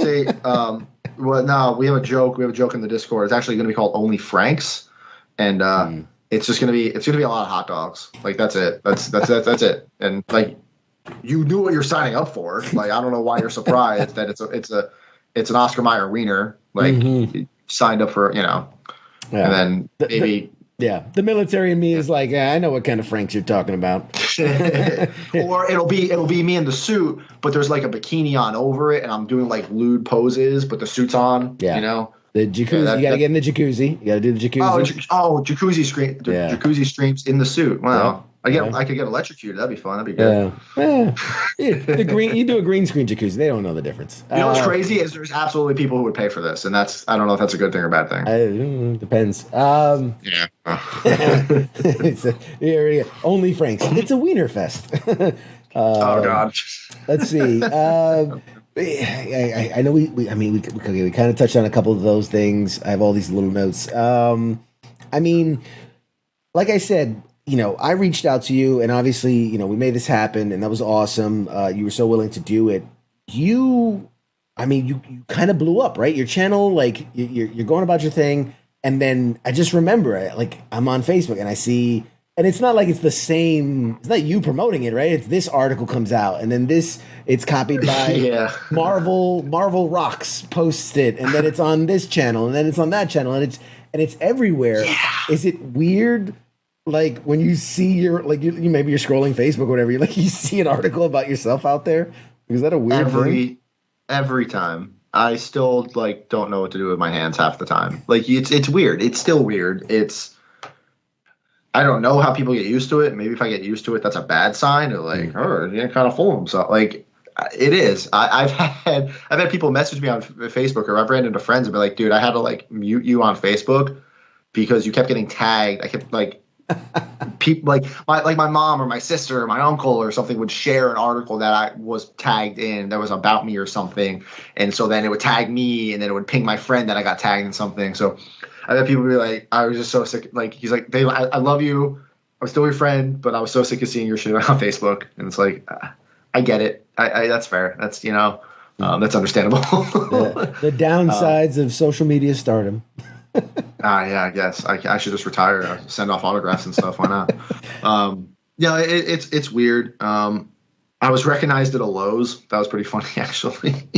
well, no, we have a joke. We have a joke in the Discord. It's actually going to be called Only Franks. And, it's just gonna be a lot of hot dogs. Like that's it. That's it. And like you knew what you're signing up for. Like I don't know why you're surprised that it's an Oscar Mayer wiener. Like you signed up for Yeah. And then maybe the military in me is like, I know what kind of Franks you're talking about. Or it'll be me in the suit, but there's like a bikini on over it, and I'm doing like lewd poses, but the suit's on. Yeah. The jacuzzi, you got to get in the jacuzzi. You got to do the jacuzzi. Jacuzzi stream. Jacuzzi streams in the suit. Wow. Yeah. I could get electrocuted. That'd be fun. That'd be good. You do a green screen jacuzzi. They don't know the difference. You know what's crazy is there's absolutely people who would pay for this, and I don't know if that's a good thing or a bad thing. Depends. Yeah. Only Franks. It's a wiener fest. Oh God. Let's see. I know we kind of touched on a couple of those things. I have all these little notes. Like I said, I reached out to you, and obviously, we made this happen, and that was awesome. You were so willing to do it. You kind of blew up, right? Your channel, like you're going about your thing, and then I just remember, like I'm on Facebook and I see. And it's not like it's the same. It's not you promoting it, right? It's this article comes out, and then it's copied by Marvel Rocks posts it, and then it's on this channel, and then it's on that channel, and it's everywhere. Yeah. Is it weird, like when you see you maybe you're scrolling Facebook or whatever, you see an article about yourself out there? Is that a weird thing? Every time. I still don't know what to do with my hands half the time. Like it's weird. It's still weird. I don't know how people get used to it. Maybe if I get used to it, that's a bad sign. Or you kind of fool themselves. Like it is. I've had people message me on Facebook, or I've ran into friends and be like, dude, I had to mute you on Facebook because you kept getting tagged. I kept people my mom or my sister or my uncle or something would share an article that I was tagged in that was about me or something, and so then it would tag me, and then it would ping my friend that I got tagged in something. So I had people be like, I was just so sick. Like, he's like, I love you. I'm still your friend, but I was so sick of seeing your shit on Facebook. And it's like, I get it. I that's fair. That's, that's understandable. The downsides of social media stardom. Yeah, I guess I should just retire, send off autographs and stuff. Why not? It's weird. I was recognized at a Lowe's. That was pretty funny, actually.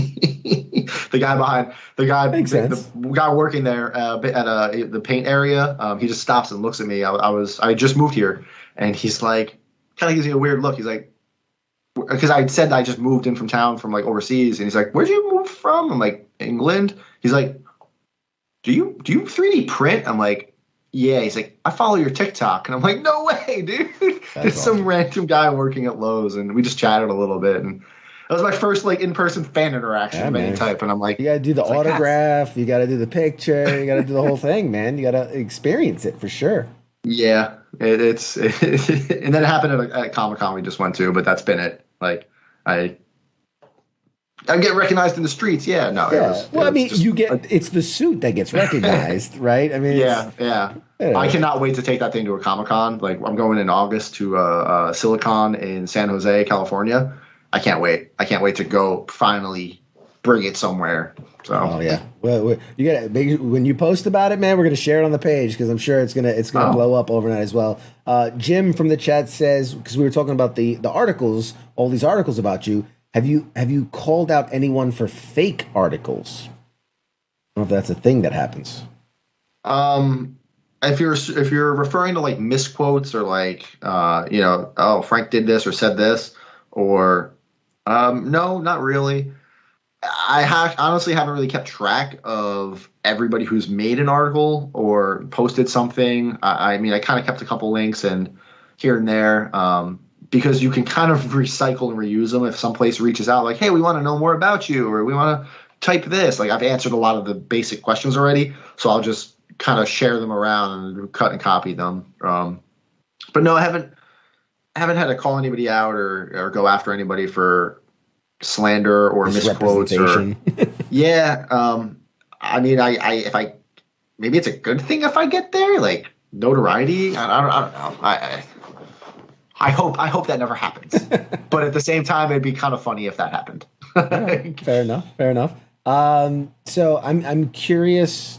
The guy working there at the paint area, he just stops and looks at me. I just moved here, and he's like, kind of gives me a weird look. He's like, because I said I just moved in from town from overseas, and he's like, where'd you move from? I'm like, England. He's like, do you 3D print? I'm like, yeah, he's like, I follow your TikTok. And I'm like, no way, dude. That's It's some awesome. random guy working at Lowe's. And we just chatted a little bit. And that was my first like in-person fan interaction Yeah, of any man. type. And I'm You like, gotta do the it's like, that's, autograph. You gotta do the picture. You gotta do the whole thing, man. You gotta experience it for sure. yeah, it's, and then it happened at Comic-Con we just went to, but that's been it. Like, I, I get recognized in the streets. Yeah, no, Yeah. it Well, I was mean, just, it's the suit that gets recognized, right? I mean, it's, yeah, yeah. you I know, cannot wait to take that thing to a Comic Con. Like I'm going in August to Silicon in San Jose, California. I can't wait. I can't wait to go finally bring it somewhere. oh So, yeah. Well, you gotta when you post about it, man. We're gonna share it on the page because I'm sure it's gonna oh, blow up overnight as well. Jim from the chat says because we were talking about the articles, all these articles about you. Have you called out anyone for fake articles? I don't know if that's a thing that happens. um, if you're referring to like misquotes or like oh Frank did this or said this or no, not really. Honestly haven't really kept track of everybody who's made an article or posted something. I mean, I kind of kept a couple links and here and there because you can kind of recycle and reuse them if someplace reaches out like, hey, we want to know more about you or we want to type this. Like I've answered a lot of the basic questions already, so I'll just kind of share them around and cut and copy them. But no, I haven't had to call anybody out or go after anybody for slander or misquotes or Misrepresentation. yeah. I mean, I if I maybe it's a good thing if I get there, like notoriety. I don't know. I hope that never happens. But at the same time, it'd be kind of funny if that happened. All right, fair enough. Fair enough. So I'm curious,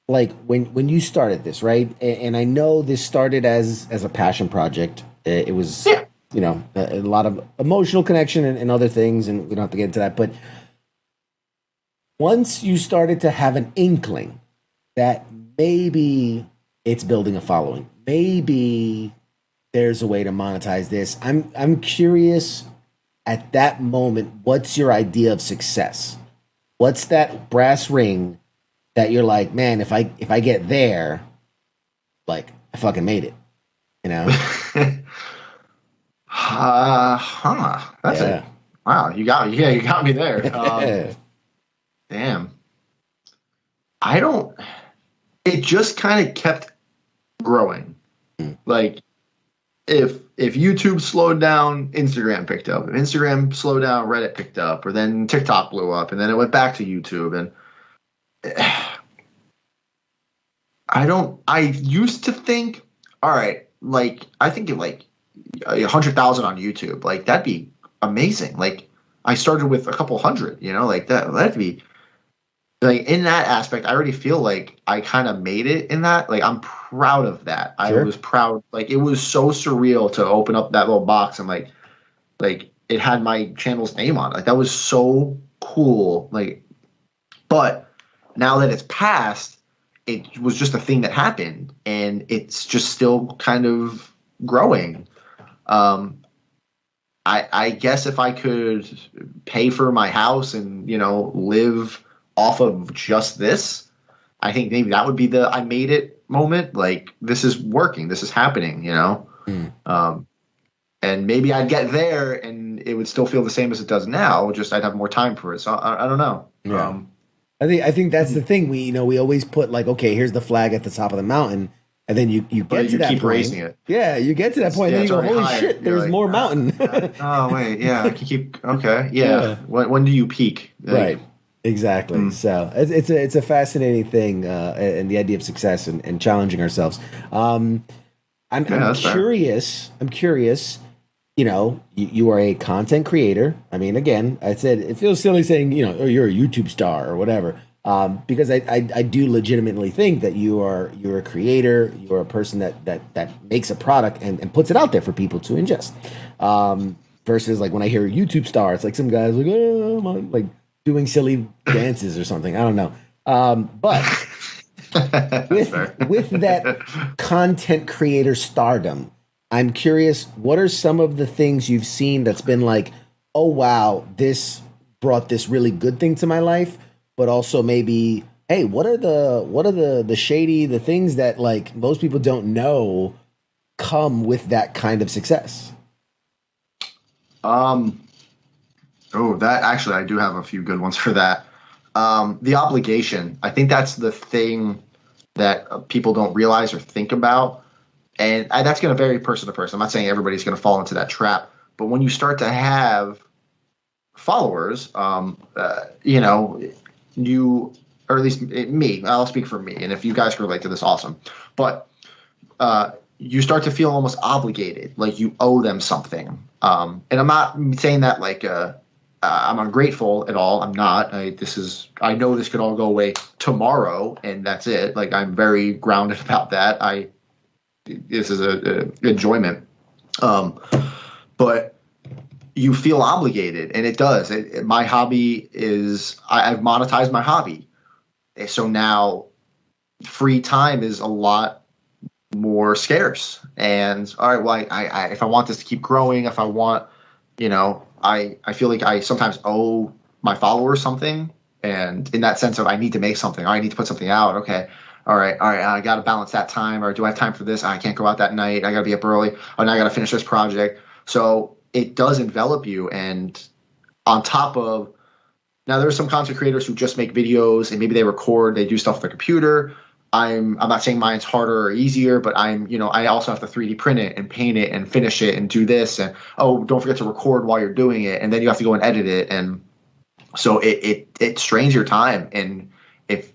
like when you started this, right? And I know this started as a passion project. It was, Yeah. a lot of emotional connection and other things, and we don't have to get into that. But once you started to have an inkling that maybe it's building a following, maybe there's a way to monetize this. I'm curious at that moment, what's your idea of success? What's that brass ring that you're like, man, if I get there, like I fucking made it, you know? That's Yeah. it. Wow, you got me there. Damn. I don't. It just kind of kept growing. Like if YouTube slowed down, Instagram picked up. If Instagram slowed down, Reddit picked up, or then TikTok blew up, and then it went back to YouTube. And I don't. I used to think, all right, like I think of like 100,000 on YouTube, like that'd be amazing. Like I started with a couple hundred, like that'd be like in that aspect. I already feel like I kind of made it in that. Like I'm proud of that. I Sure. was proud. Like it was so surreal to open up that little box and like it had my channel's name on it. Like that was so cool. Like, but now that it's passed, it was just a thing that happened, and it's just still kind of growing. Um, I guess if I could pay for my house and live off of just this, I think maybe that would be the I made it moment. Like this is working, this is happening. Mm. And maybe I'd get there and it would still feel the same as it does now. Just I'd have more time for it. So I don't know. Yeah. I think that's the thing. We always put like, okay, here's the flag at the top of the mountain, and then you But get to you that keep point. raising it. Yeah, you get to that point, Yeah, and then it's you go, already holy higher. shit, You're there's like, more mountain. oh wait, yeah, I can keep. Okay, yeah. Yeah. When do you peak? Like, Right. Exactly. So it's a fascinating thing, and the idea of success and challenging ourselves. I'm that's fair. curious. I'm curious. You are a content creator. I mean, again, I said it feels silly saying oh, you're a YouTube star or whatever. Because I do legitimately think that you're a creator. You're a person that makes a product and puts it out there for people to ingest. Versus like when I hear a YouTube star, it's like some guys like I'm like doing silly dances or something. I don't know. But That's fair. with that content creator stardom, I'm curious, what are some of the things you've seen that's been like, oh wow, this brought this really good thing to my life, but also maybe hey, what are the shady, the things that like most people don't know come with that kind of success? Um, oh, that actually, I do have a few good ones for that. The obligation. I think that's the thing that people don't realize or think about. And that's going to vary person to person. I'm not saying everybody's going to fall into that trap. But when you start to have followers, you, or at least me, I'll speak for me. And if you guys can relate to this, awesome. But you start to feel almost obligated, like you owe them something. And I'm not saying that like I'm ungrateful at all. I'm not. I know this could all go away tomorrow, and that's it. Like I'm very grounded about that. This is a enjoyment, but you feel obligated, and it does. My hobby is I've monetized my hobby, so now free time is a lot more scarce. And all right, well, I if I want this to keep growing, if I want, I feel like I sometimes owe my followers something, and in that sense of I need to make something, or I need to put something out. Okay, all right, I got to balance that time, or do I have time for this? I can't go out that night. I got to be up early. Oh, now I got to finish this project. So it does envelop you, and on top of now, there's some content creators who just make videos and maybe they record, they do stuff with their computer. I'm not saying mine's harder or easier, but I also have to 3D print it and paint it and finish it and do this. And oh, don't forget to record while you're doing it. And then you have to go and edit it. And so it strains your time. And if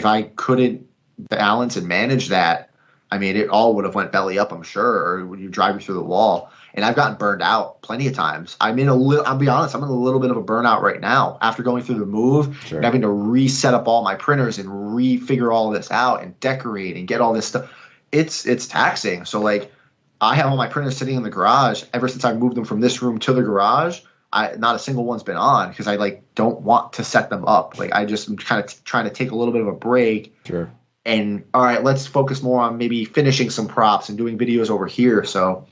I couldn't balance and manage that, I mean, it all would have went belly up, I'm sure, or when you drive me through the wall. And I've gotten burned out plenty of times. I'll be honest, I'm in a little bit of a burnout right now after going through the move Sure. and having to reset up all my printers and refigure all this out and decorate and get all this stuff. It's taxing. So like I have all my printers sitting in the garage ever since I moved them from this room to the garage. Not a single one's been on because I like don't want to set them up. Like I just am kind of trying to take a little bit of a break. Sure. And all right, let's focus more on maybe finishing some props and doing videos over here. So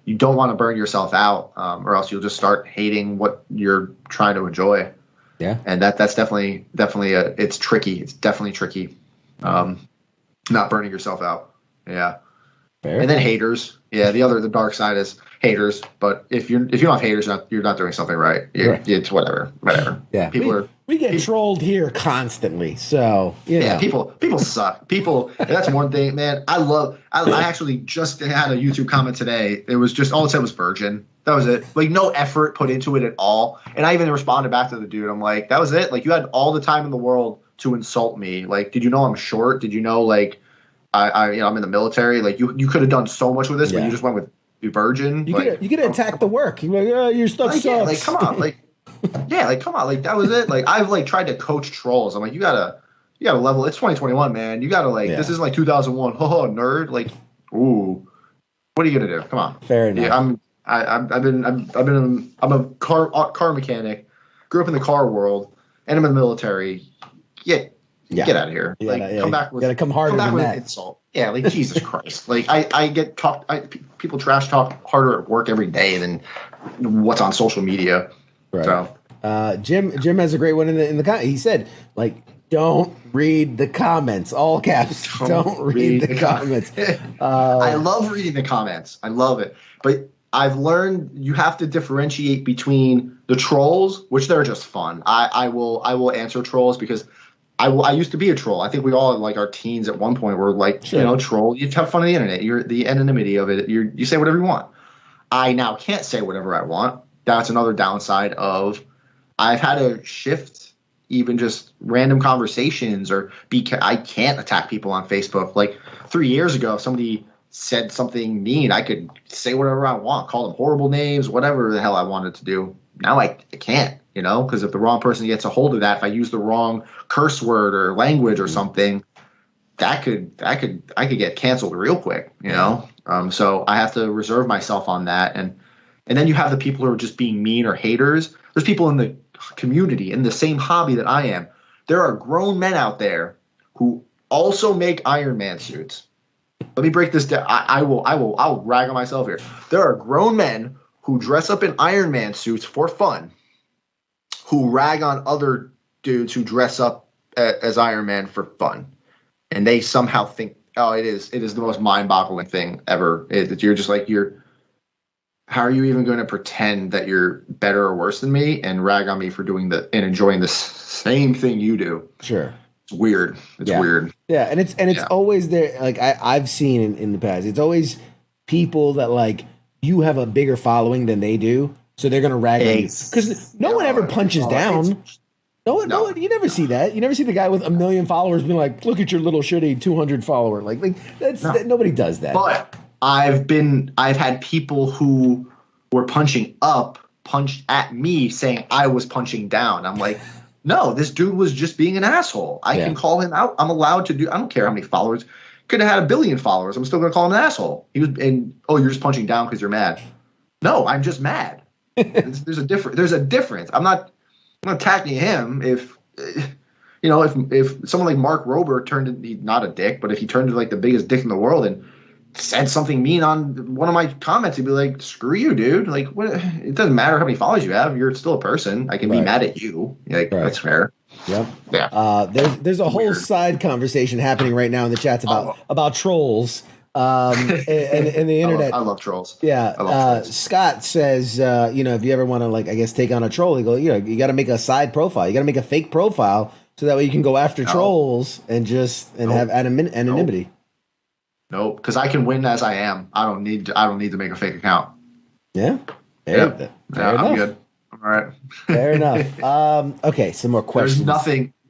you don't want to burn yourself out, or else you'll just start hating what you're trying to enjoy. Yeah, and that's definitely it's tricky. It's definitely tricky. Not burning yourself out. Yeah. fair. And then haters. Yeah, the dark side is haters. But if you don't have haters, you're not doing something right. Right. It's whatever. Yeah, we get trolled here constantly. So yeah, people suck. People, and that's one thing, man. I actually just had a YouTube comment today. It was just all it said was virgin. That was it. Like no effort put into it at all. And I even responded back to the dude. I'm like, that was it. Like you had all the time in the world to insult me. Like, did you know I'm short? Did you know like I'm in the military? Like you could have done so much with this, but you just went with virgin. You could attack the work. You're like, oh, your stuff sucks. Yeah, like come on, like yeah, like come on, like that was it. Like I've like tried to coach trolls. I'm like, you gotta level. It's 2021, man. You gotta like this isn't like 2001. Oh, nerd. Like, ooh, what are you gonna do? Come on. Fair enough. I'm a car mechanic. Grew up in the car world, and I'm in the military. Get out of here. Come back with. Gotta come harder than that. An insult. Yeah, like Jesus Christ. Like I get talked. People trash talk harder at work every day than what's on social media. Right. So, Jim has a great one in the he said like don't read the comments, all caps. Don't read the comments. I love reading the comments. I love it, but I've learned you have to differentiate between the trolls, which they're just fun. I will answer trolls because I used to be a troll. I think we all like our teens at one point were like troll. You have fun on the internet. You're the anonymity of it. You say whatever you want. I now can't say whatever I want. That's another downside of I've had to shift even just random conversations or I can't attack people on Facebook. Like 3 years ago, if somebody said something mean, I could say whatever I want, call them horrible names, whatever the hell I wanted to do. Now I can't, because if the wrong person gets a hold of that, if I use the wrong curse word or language or something, I could get canceled real quick, So I have to reserve myself on that. And then you have the people who are just being mean or haters. There's people in the community in the same hobby that I am. There are grown men out there who also make Iron Man suits. Let me break this down. I'll rag on myself here. There are grown men who dress up in Iron Man suits for fun, who rag on other dudes who dress up as Iron Man for fun, and they somehow think, oh, it is the most mind-boggling thing ever. You're just like, how are you even going to pretend that you're better or worse than me and rag on me for doing and enjoying the same thing you do? Sure. It's weird. It's weird. Yeah, and it's always there. Like I've seen in the past, it's always people that like you have a bigger following than they do, so they're gonna rag on you because no one ever punches down. No, you never see that. You never see the guy with 1 million followers being like, "Look at your little shitty 200 follower." Like nobody does that. But I've had people who were punching at me saying I was punching down. I'm like, no, this dude was just being an asshole. I can call him out. I'm allowed to do. I don't care how many followers. Could have had 1 billion followers. I'm still going to call him an asshole. You're just punching down because you're mad. No, I'm just mad. There's a difference. I'm not attacking him if someone like Mark Rober he's not a dick, but if he turned into like the biggest dick in the world and said something mean on one of my comments, he'd be like, screw you, dude. Like, what? It doesn't matter how many followers you have. You're still a person. I can be mad at you. Like, that's fair. Yep. Yeah. There's a whole side conversation happening right now in the chats about trolls. And the internet. I love trolls. Yeah. I love trolls. Scott says, if you ever want to, like, I guess, take on a troll, you got to make a side profile. You got to make a fake profile so that way you can go after trolls and have anonymity. Nope, because I can win as I am. I don't need to make a fake account. Yeah. Fair enough. I'm good. All right. Fair enough. Okay, some more questions.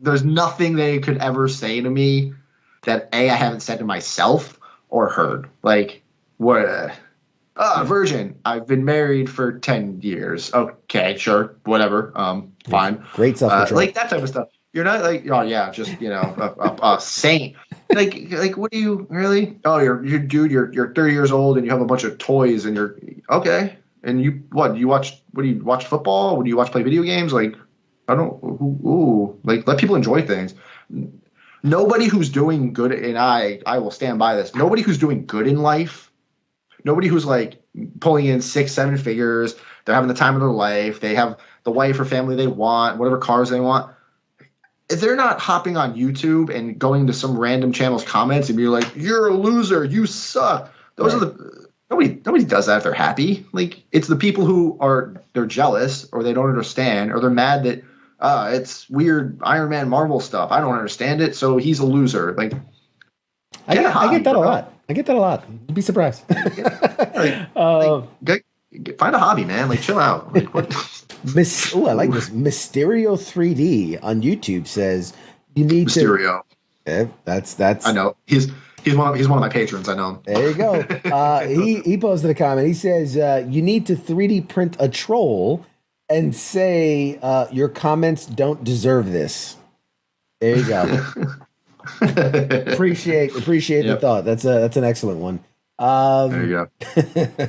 There's nothing they could ever say to me that I haven't said to myself or heard. Like, what? Virgin. I've been married for 10 years. Okay, sure, whatever. Fine. Great self-control. Like that type of stuff. You're not like, oh yeah, just a saint. Like, what do you really? Oh, you're 30 years old and you have a bunch of toys and you're okay. And you watch football? Do you play video games? Like, I don't. Like, let people enjoy things. Nobody who's doing good, and I will stand by this. Nobody who's doing good in life. Nobody who's like pulling in 6-7 figures. They're having the time of their life. They have the wife or family they want, whatever cars they want. If they're not hopping on YouTube and going to some random channel's comments and being like, "You're a loser, you suck." Those are nobody does that if they're happy. Like, it's the people who they're jealous or they don't understand or they're mad that it's weird Iron Man Marvel stuff. I don't understand it, so he's a loser. Like, I get that a lot. You'd be surprised. Find a hobby, man. Like, chill out. Like, what? I like this. Mysterio 3D on YouTube says you need Mysterio. That's. I know he's one of my patrons. I know him. There you go. He posted a comment. He says you need to 3D print a troll and say your comments don't deserve this. There you go. appreciate the thought. That's an excellent one. There you go.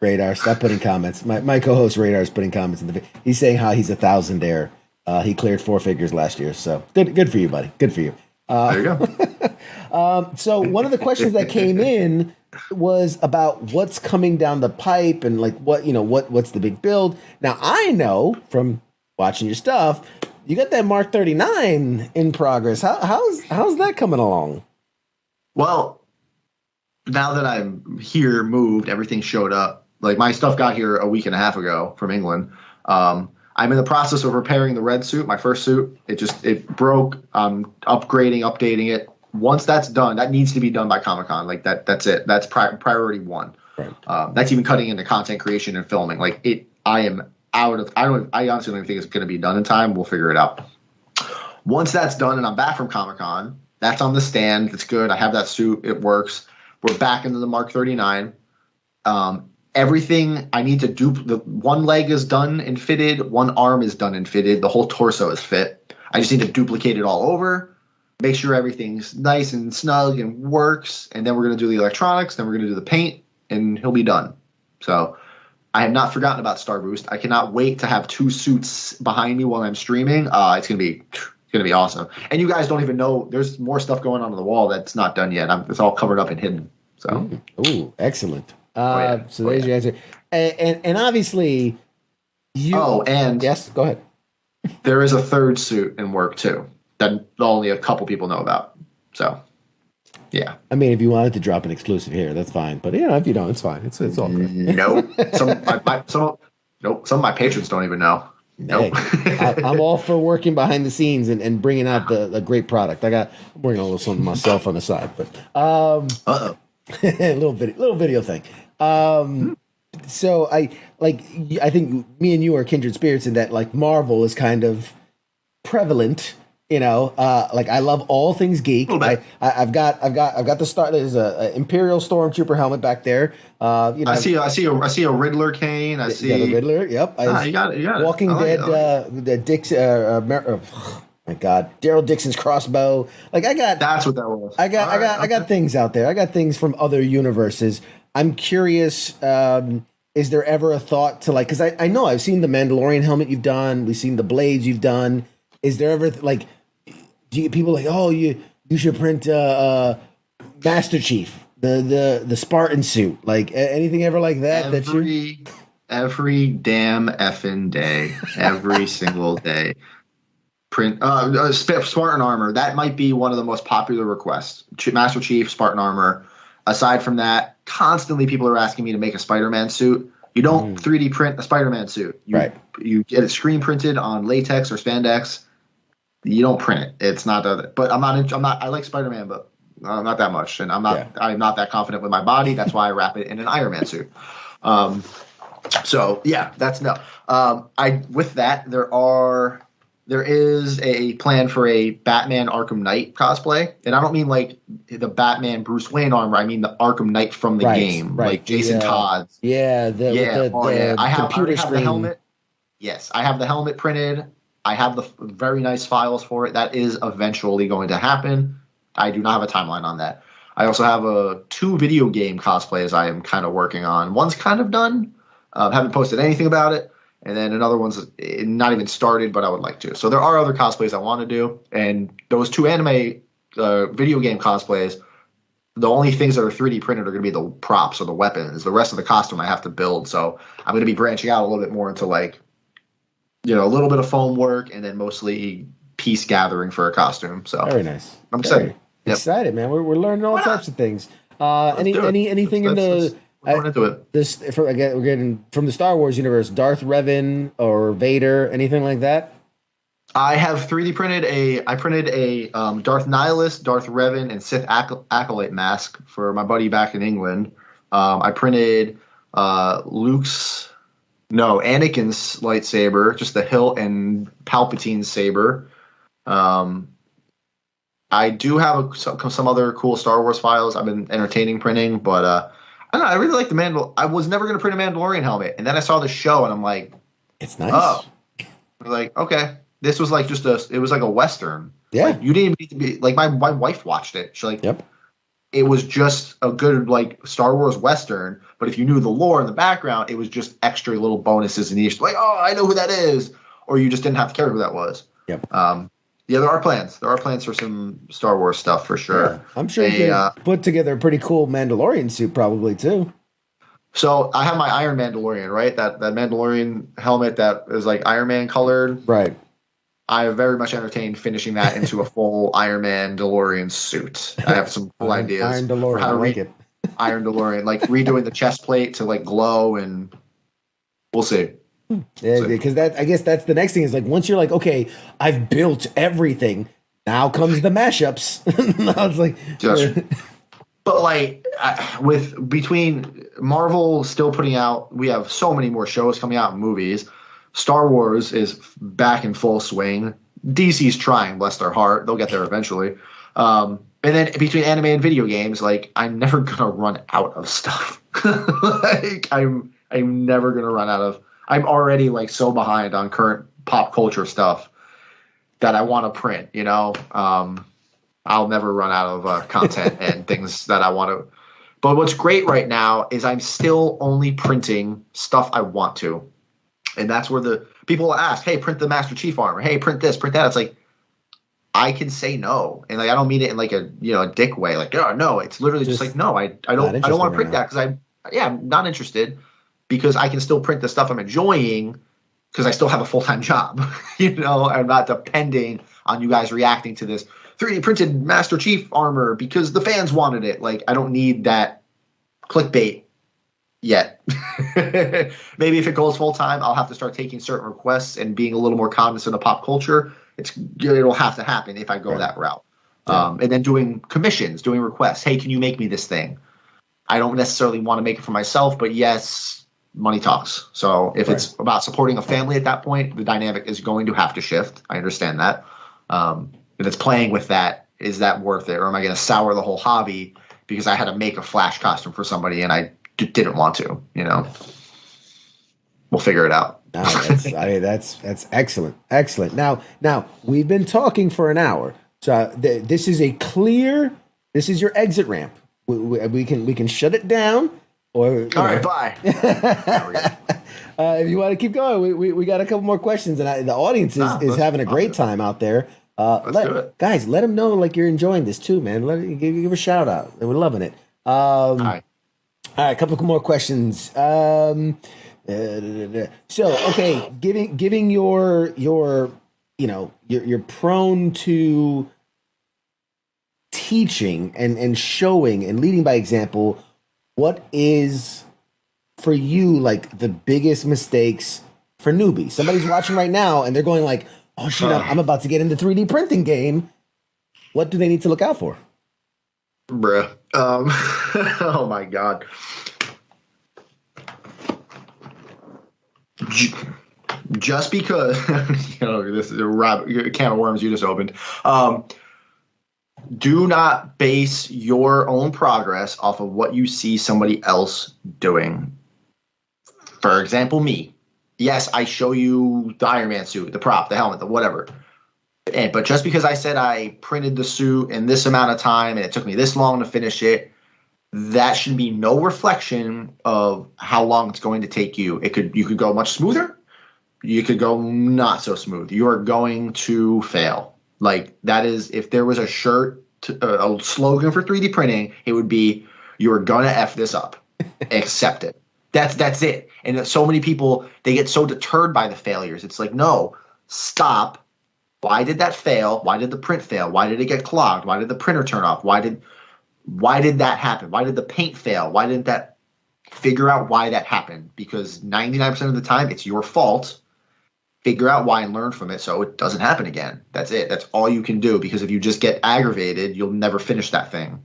Radar, stop putting comments. My co-host Radar is putting comments in the. He's saying how he's a thousandaire. He cleared 4 figures last year, so good for you, buddy. Good for you. There you go. So one of the questions that came in was about what's coming down the pipe and like what's the big build. Now I know from watching your stuff, you got that Mark 39 in progress. How's that coming along? Well, now that I'm here, moved, everything showed up. Like, my stuff got here a week and a half ago from England. I'm in the process of repairing the red suit, my first suit. It broke. I'm upgrading, updating it. Once that's done, that needs to be done by Comic-Con. Like, that's it. That's priority one. Right. That's even cutting into content creation and filming. Like, I am out of. I honestly don't even think it's going to be done in time. We'll figure it out. Once that's done and I'm back from Comic-Con, that's on the stand. It's good. I have that suit. It works. We're back into the Mark 39. Everything I need to do, the one leg is done and fitted, one arm is done and fitted, the whole torso is fit. I just need to duplicate it all over, make sure everything's nice and snug and works, and then we're going to do the electronics, then we're going to do the paint, and he'll be done. So I have not forgotten about Star Boost. I cannot wait to have 2 suits behind me while I'm streaming. It's going to be awesome. And you guys don't even know there's more stuff going on the wall that's not done yet. It's all covered up and hidden. So, excellent. So there's your answer. And obviously you. Oh, and yes, go ahead. There is a third suit in work too. that only a couple people know about. So, yeah. I mean, if you wanted to drop an exclusive here, that's fine. But if you don't, it's fine. It's all good. Nope. Some of my patrons don't even know. Nope. Hey, I'm all for working behind the scenes and bringing out the great product. I'm working on a little something myself on the side, but a little video thing. So I think me and you are kindred spirits in that, like, Marvel is kind of prevalent. Like, I love all things geek. I've got the start. There's a Imperial Stormtrooper helmet back there. I see a Riddler cane. I see the Riddler. Yep. You got it. Walking Dead. The Dix. My God, Daryl Dixon's crossbow. Like, That's what that was. I got things out there. I got things from other universes. I'm curious. Is there ever a thought to, like, because I know I've seen the Mandalorian helmet you've done. We've seen the blades you've done. Is there ever like? Do you get people like, oh, you should print Master Chief, the Spartan suit, like anything ever like that? Every damn effing day, every single day, print Spartan armor. That might be one of the most popular requests. Master Chief, Spartan armor. Aside from that, constantly people are asking me to make a Spider-Man suit. You don't 3D print a Spider-Man suit. You get it screen printed on latex or spandex. You don't print it. It's not that. But I'm not. I like Spider-Man, but not that much. And I'm not. Yeah. I'm not that confident with my body. That's why I wrap it in an Iron Man suit. So yeah, that's no. With that, there is a plan for a Batman Arkham Knight cosplay, and I don't mean like the Batman Bruce Wayne armor. I mean the Arkham Knight from the game, like Jason Todd's. Yeah, I have computer screen. The helmet. Yes, I have the helmet printed. I have the very nice files for it. That is eventually going to happen. I do not have a timeline on that. I also have 2 video game cosplays I am kind of working on. One's kind of done. Haven't posted anything about it. And then another one's not even started, but I would like to. So there are other cosplays I want to do. And those 2 anime video game cosplays, the only things that are 3D printed are going to be the props or the weapons. The rest of the costume I have to build. So I'm going to be branching out a little bit more into, like, a little bit of foam work and then mostly piece gathering for a costume. So very nice. I'm excited. Excited, man. We're learning all types of things. Anything in the going into it. We're getting from the Star Wars universe, Darth Revan or Vader, anything like that? I have 3D printed I printed a Darth Nihilus, Darth Revan, and Sith Acolyte mask for my buddy back in England. I printed Anakin's lightsaber, just the hilt, and Palpatine's saber. I do have some other cool Star Wars files I've been entertaining printing, but I don't know. I really like the I was never going to print a Mandalorian helmet, and then I saw the show, and I'm like, it's nice. Oh, like, okay, this was like it was like a Western. Yeah, like, you didn't even need to be like my wife watched it. She's like, yep. It was just a good, like, Star Wars Western, but if you knew the lore in the background, it was just extra little bonuses, and you just like, oh, I know who that is, or you just didn't have to care who that was. Yep. Yeah, there are plans. There are plans for some Star Wars stuff for sure. Yeah. I'm sure you can put together a pretty cool Mandalorian suit, probably too. So I have my Iron Mandalorian, right? That Mandalorian helmet that is like Iron Man colored. Right. I have very much entertained finishing that into a full Iron Man DeLorean suit. I have some cool ideas. Iron DeLorean, I like it. Iron DeLorean, like redoing the chest plate to like glow, and we'll see. Yeah, because I guess that's the next thing is, like, once you're like, okay, I've built everything, now comes the mashups. Now it's like, but like between Marvel still putting out, we have so many more shows coming out and movies. Star Wars is back in full swing. DC's trying, bless their heart. They'll get there eventually. And then between anime and video games, like, I'm never gonna run out of stuff. Like, I'm never gonna run out of. I'm already like so behind on current pop culture stuff that I want to print. I'll never run out of content and things that I want to. But what's great right now is I'm still only printing stuff I want to. And that's where the people will ask, hey, print the Master Chief armor. Hey, print this, print that. It's like, I can say no. And like, I don't mean it in like a dick way. Like, oh, no, it's literally just like, no, I don't want to print that because I'm not interested, because I can still print the stuff I'm enjoying because I still have a full-time job. I'm not depending on you guys reacting to this 3D printed Master Chief armor because the fans wanted it. Like, I don't need that clickbait yet. Maybe if it goes full-time, I'll have to start taking certain requests and being a little more cognizant of pop culture. It'll have to happen if I go that route. And then doing commissions, doing requests. Hey, can you make me this thing? I don't necessarily want to make it for myself, but yes, money talks. So if it's about supporting a family at that point, the dynamic is going to have to shift. I understand that. If it's playing with that, is that worth it? Or am I going to sour the whole hobby because I had to make a Flash costume for somebody and I didn't want to, We'll figure it out. No, that's excellent. Excellent. Now we've been talking for an hour. So this is your exit ramp. We can shut it down, or all right, bye. If you want to keep going, we got a couple more questions, and the audience is having a great time out there. Let's do it. Guys, let them know like you're enjoying this too, man. Give a shout out. We're loving it. All right, a couple more questions. So okay, giving you're prone to teaching and showing and leading by example. What is for you like the biggest mistakes for newbies? Somebody's watching right now and they're going like, oh shit, I'm about to get into 3D printing game. What do they need to look out for? Bruh. Oh my God. Just because this is a can of worms you just opened. Do not base your own progress off of what you see somebody else doing. For example, me. Yes, I show you the Iron Man suit, the prop, the helmet, the whatever. But just because I said I printed the suit in this amount of time and it took me this long to finish it, that should be no reflection of how long it's going to take you. You could go much smoother. You could go not so smooth. You are going to fail. Like, that is, if there was a shirt, a slogan for 3D printing, it would be, you are going to F this up. Accept it. That's it. And so many people, they get so deterred by the failures. It's like, no, stop. Why did that fail? Why did the print fail? Why did it get clogged? Why did the printer turn off? Why did that happen? Why did the paint fail? Why didn't that figure out why that happened? Because 99% of the time, it's your fault. Figure out why and learn from it so it doesn't happen again. That's it. That's all you can do, because if you just get aggravated, you'll never finish that thing,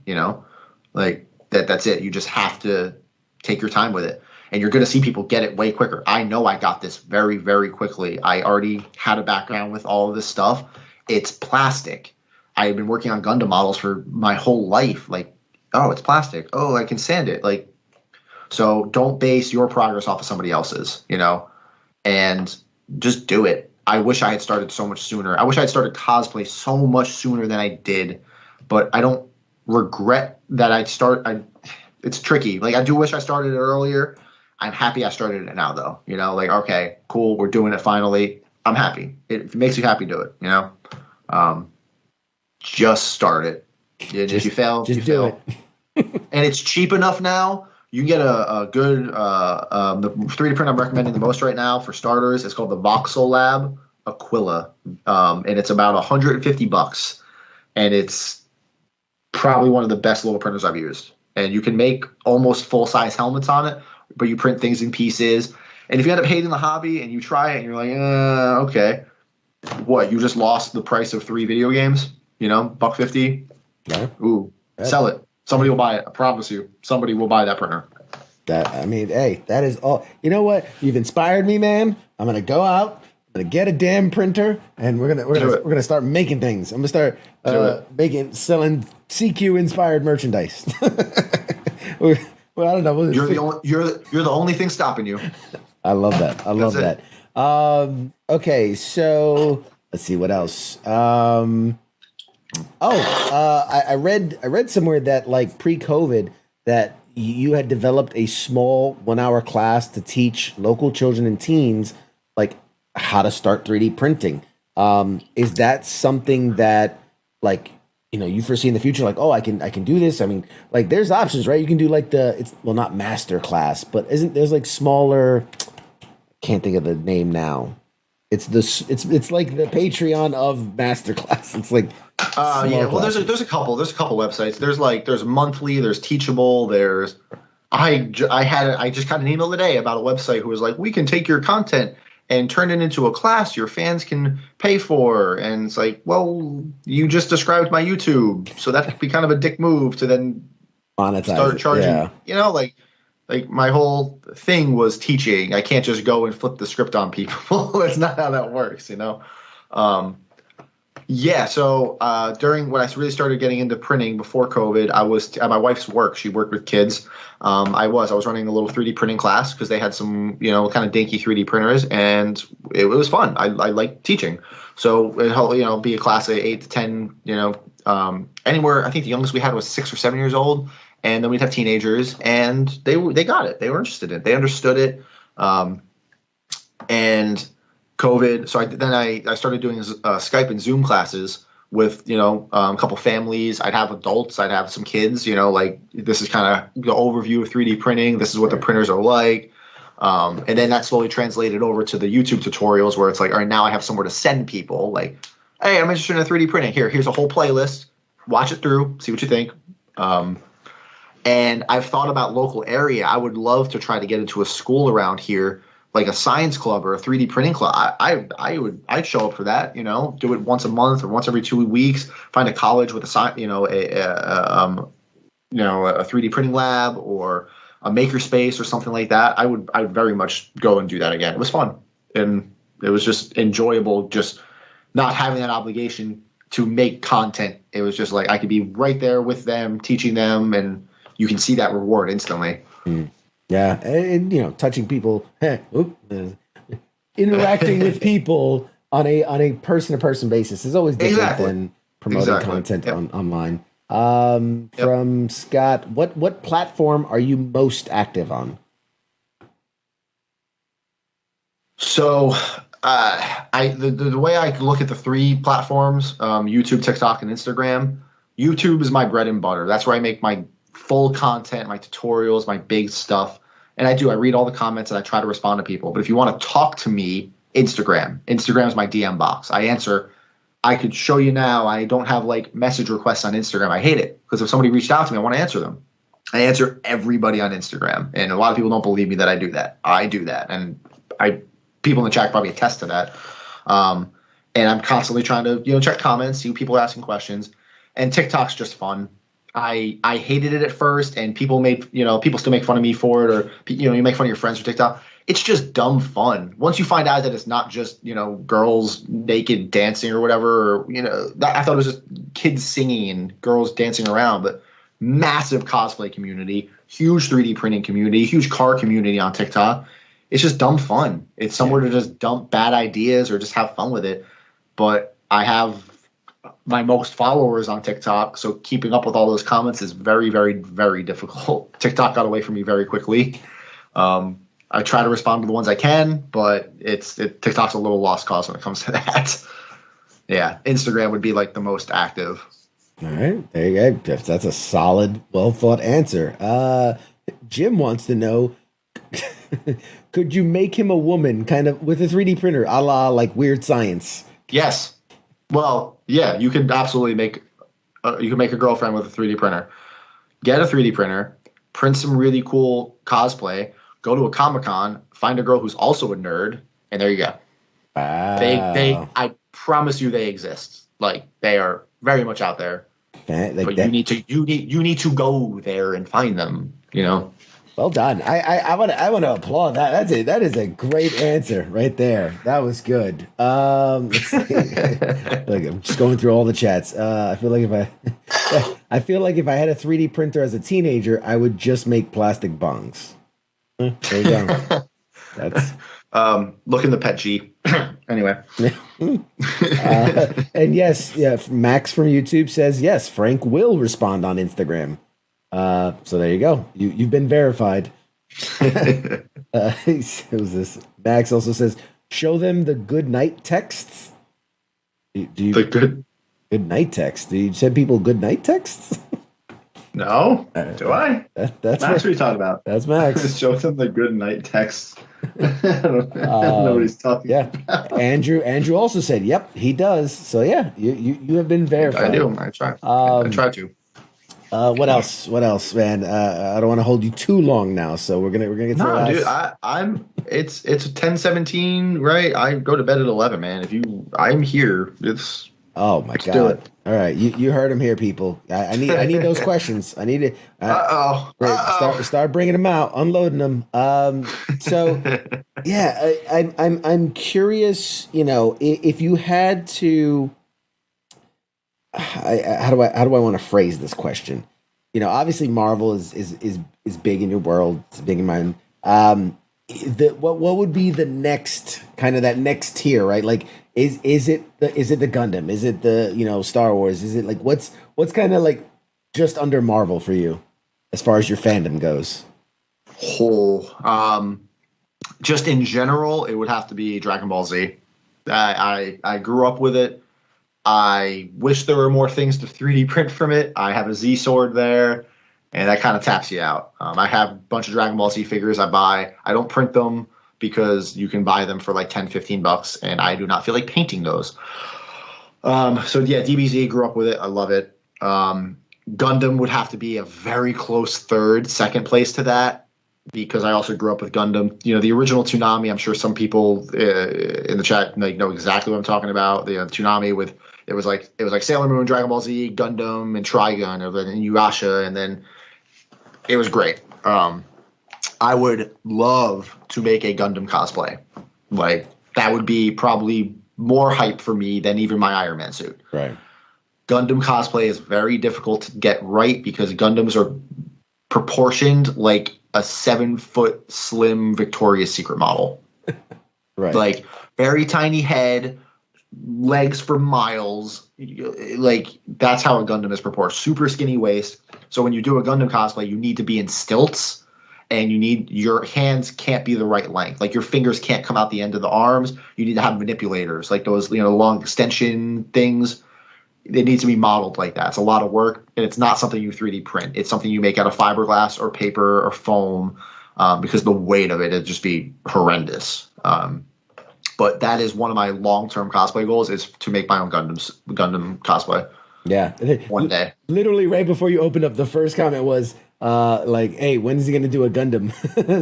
Like, that's it. You just have to take your time with it. And you're going to see people get it way quicker. I know I got this very, very quickly. I already had a background with all of this stuff. It's plastic. I've been working on Gundam models for my whole life. Like, oh, it's plastic. Oh, I can sand it. Like, so don't base your progress off of somebody else's, and just do it. I wish I had started so much sooner. I wish I had started cosplay so much sooner than I did, but I don't regret that it's tricky. Like, I do wish I started it earlier. I'm happy I started it now, though. Like, okay, cool, we're doing it finally. I'm happy. If it makes you happy, do it. Just start it. If you fail, just do it. And it's cheap enough now. You can get a good the 3D print I'm recommending the most right now for starters. It's called the Voxel Lab Aquila, and it's about $150, and it's probably one of the best little printers I've used. And you can make almost full size helmets on it, but you print things in pieces. And if you end up hating the hobby and you try it and you're like, okay, what? You just lost the price of 3 video games? $150. Yeah. Ooh, sell it. Somebody will buy it. I promise you. Somebody will buy that printer. Hey, that is all. You know what? You've inspired me, man. I'm gonna go out. I'm gonna get a damn printer, and we're gonna start making things. I'm gonna start selling CQ inspired merchandise. Well, I don't know. You're the only thing stopping you. I love that. Okay, so let's see what else. I read somewhere that, like, pre-COVID, that you had developed a small 1-hour class to teach local children and teens, like, how to start 3D printing. Is that something that, like, you foresee in the future? Like, oh, I can do this. I mean, like, there's options, right? You can do like not master class, but there's like smaller, can't think of the name now. It's like the Patreon of Masterclass. It's like small Yeah. Well, classes. there's a couple websites. There's monthly. There's Teachable. I just got an email today about a website who was like, we can take your content and turn it into a class your fans can pay for. And it's like, well, you just described my YouTube, so that could be kind of a dick move to then Monetize start it. charging. Yeah. Like my whole thing was teaching. I can't just go and flip the script on people. That's not how that works, Yeah, so during when I really started getting into printing before COVID, I was at my wife's work. She worked with kids. I was running a little 3D printing class because they had some, kind of dinky 3D printers, and it was fun. I like teaching. So it'll be a class of 8 to 10, anywhere. I think the youngest we had was 6 or 7 years old, and then we'd have teenagers, and they got it. They were interested in it. They understood it. And COVID. So I started doing Skype and Zoom classes with a couple families. I'd have adults. I'd have some kids. Like this is kind of the overview of 3D printing. This is what the printers are like. And then that slowly translated over to the YouTube tutorials where it's like, all right, now I have somewhere to send people. Like, hey, I'm interested in 3D printing. Here's a whole playlist. Watch it through. See what you think. And I've thought about local area. I would love to try to get into a school around here, like a science club or a 3D printing club. I'd show up for that, do it once a month or once every 2 weeks, find a college with a 3D printing lab or a maker space or something like that. I would very much go and do that again. It was fun. And it was just enjoyable, just not having that obligation to make content. It was just like, I could be right there with them, teaching them, and you can see that reward instantly. Yeah, and touching people, interacting with people on a person-to-person basis is always different than promoting content online. From Scott, what platform are you most active on? So, the way I look at the 3 platforms, YouTube, TikTok, and Instagram. YouTube is my bread and butter. That's where I make my full content, my tutorials, my big stuff. And I read all the comments and I try to respond to people. But if you want to talk to me, Instagram is my DM box. I answer. I could show you now. I don't have like message requests on Instagram. I hate it because if somebody reached out to me, I want to answer them. I answer everybody on Instagram. And a lot of people don't believe me that I do that. I do that. And people in the chat probably attest to that. And I'm constantly trying to, check comments, see what people are asking questions. And TikTok's just fun. I hated it at first, and people still make fun of me for it, or you make fun of your friends for TikTok. It's just dumb fun. Once you find out that it's not just girls naked dancing or whatever, or I thought it was just kids singing and girls dancing around, but massive cosplay community, huge 3D printing community, huge car community on TikTok. It's just dumb fun. It's somewhere to just dump bad ideas or just have fun with it. But I have my most followers on TikTok, so keeping up with all those comments is very, very, very difficult. TikTok got away from me very quickly. I try to respond to the ones I can, but TikTok's a little lost cause when it comes to that. Yeah, Instagram would be like the most active. All right, there you go. That's a solid, well thought answer. Jim wants to know, could you make him a woman kind of with a 3D printer, a la like Weird Science? Yes. Well, yeah, you can absolutely make a girlfriend with a 3D printer. Get a 3D printer, print some really cool cosplay, go to a Comic-Con, find a girl who's also a nerd, and there you go. Wow. I promise you they exist. Like they are very much out there. But you need to go there and find them, Well done. I want to applaud that. That is a great answer right there. That was good. Let's see. I'm just going through all the chats. I feel like if I had a 3D printer as a teenager, I would just make plastic bongs. There you go. That's look in the pet G. Anyway. And yes, Max from YouTube says yes, Frank will respond on Instagram. So there you go. You've been verified. Who's this? Max also says, show them the good night texts. Do you the good night text? Do you send people good night texts? No, do I? That's Max, what are you talking about? That's Max. Show them the good night text. I don't know what he's talking about. Andrew also said, "Yep, he does." So yeah, you have been verified. I do. I try. I try to. What else? What else, man? I don't want to hold you too long now, so we're gonna get to the last. Dude, I'm. It's 10:17, right? I go to bed at 11, man. I'm here. It's. Oh my God! All right, you heard him here, people. I need those questions. I need to. Start bringing them out, unloading them. So yeah, I'm curious. You know, if you had to, how do I want to phrase this question? You know, obviously Marvel is big in your world. It's big in mine. What would be the next kind of that next tier, right? Like, is it the Gundam? Is it the, you know, Star Wars? Is it like what's kind of like just under Marvel for you as far as your fandom goes? Just in general, it would have to be Dragon Ball Z. I grew up with it. I wish there were more things to 3D print from it. I have a Z sword there, and that kind of taps you out. I have a bunch of Dragon Ball Z figures I buy. I don't print them because you can buy them for like $10-15, and I do not feel like painting those. So yeah, DBZ, grew up with it. I love it. Gundam would have to be a very close second place to that, because I also grew up with Gundam. You know, the original Toonami, I'm sure some people in the chat know exactly what I'm talking about. The Toonami with it was like Sailor Moon, Dragon Ball Z, Gundam, and Trigun, and Inuyasha, and then it was great. I would love to make a Gundam cosplay. Like, that would be probably more hype for me than even my Iron Man suit. Right. Gundam cosplay is very difficult to get right because Gundams are proportioned like a 7-foot slim Victoria's Secret model. Right. Like, very tiny head, legs for miles. Like, that's how a Gundam is proportioned. Super skinny waist. So when you do a Gundam cosplay, you need to be in stilts, and your hands can't be the right length. Like, your fingers can't come out the end of the arms. You need to have manipulators, like those, you know, long extension things. It needs to be modeled like that. It's a lot of work, and it's not something you 3D print. It's something you make out of fiberglass or paper or foam, because the weight of it would just be horrendous. But that is one of my long-term cosplay goals, is to make my own Gundam cosplay. Yeah. One day. Literally right before you opened up, the first comment was like, hey, when is he going to do a Gundam?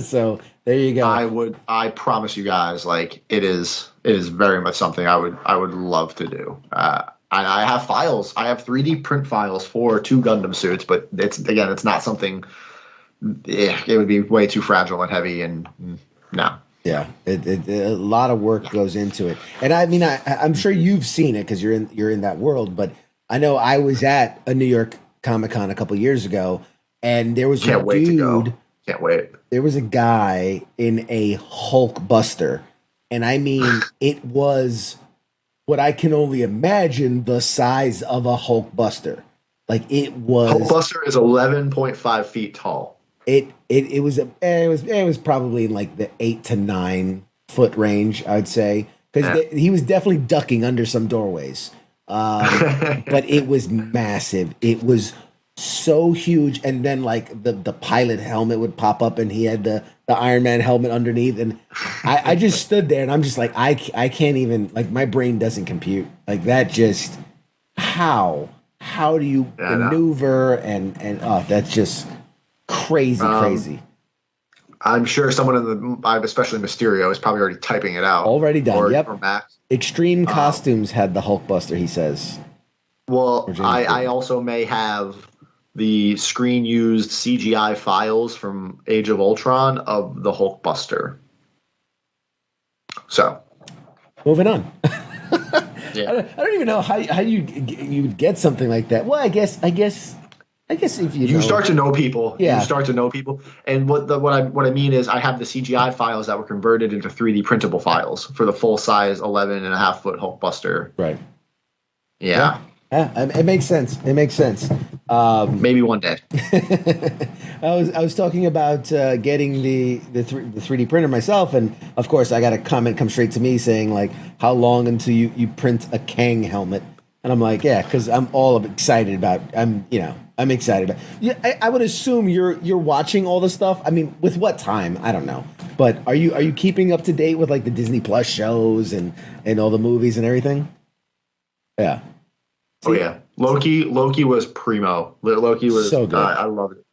So there you go. I promise you guys, like, it is very much something I would love to do. I have files. I have 3D print files for 2 Gundam suits, but it's not something. It would be way too fragile and heavy, and no. Yeah, a lot of work goes into it, and I mean, I'm sure you've seen it because you're in that world. But I know I was at a New York Comic-Con a couple years ago, and there was Can't wait to go. Can't wait. There was a guy in a Hulk Buster, and I mean, it was what I can only imagine the size of a Hulk Buster. Like, it was. Hulk Buster is 11.5 feet tall. It was probably in like the 8 to 9 foot range, I'd say, because he was definitely ducking under some doorways. But it was massive. It was so huge, and then like the pilot helmet would pop up, and he had the Iron Man helmet underneath, and I just stood there, and I'm just like, I can't even, like, my brain doesn't compute like that. Just how do you maneuver and that's just crazy. I'm sure someone especially Mysterio, is probably already typing it out. Already done. Or Max. Extreme Costumes had the Hulk Buster, he says. Well, I also may have the screen used CGI files from Age of Ultron of the Hulk Buster. So, moving on. Yeah. I don't even know how you would get something like that. Well, I guess if you start to know people, yeah. You start to know people, and what I mean is, I have the CGI files that were converted into 3D printable files for the full size 11.5 foot Hulk Buster. Right. Yeah. It makes sense. Maybe one day. I was talking about getting the 3D printer myself, and of course I got a comment come straight to me saying, like, how long until you print a Kang helmet? And I'm like, yeah, because I'm all excited about. I'm excited. Yeah, I would assume you're watching all the stuff. I mean, with what time? I don't know. But are you keeping up to date with like the Disney Plus shows and all the movies and everything? Yeah. Oh yeah, Loki was primo. Loki was so good. I love it.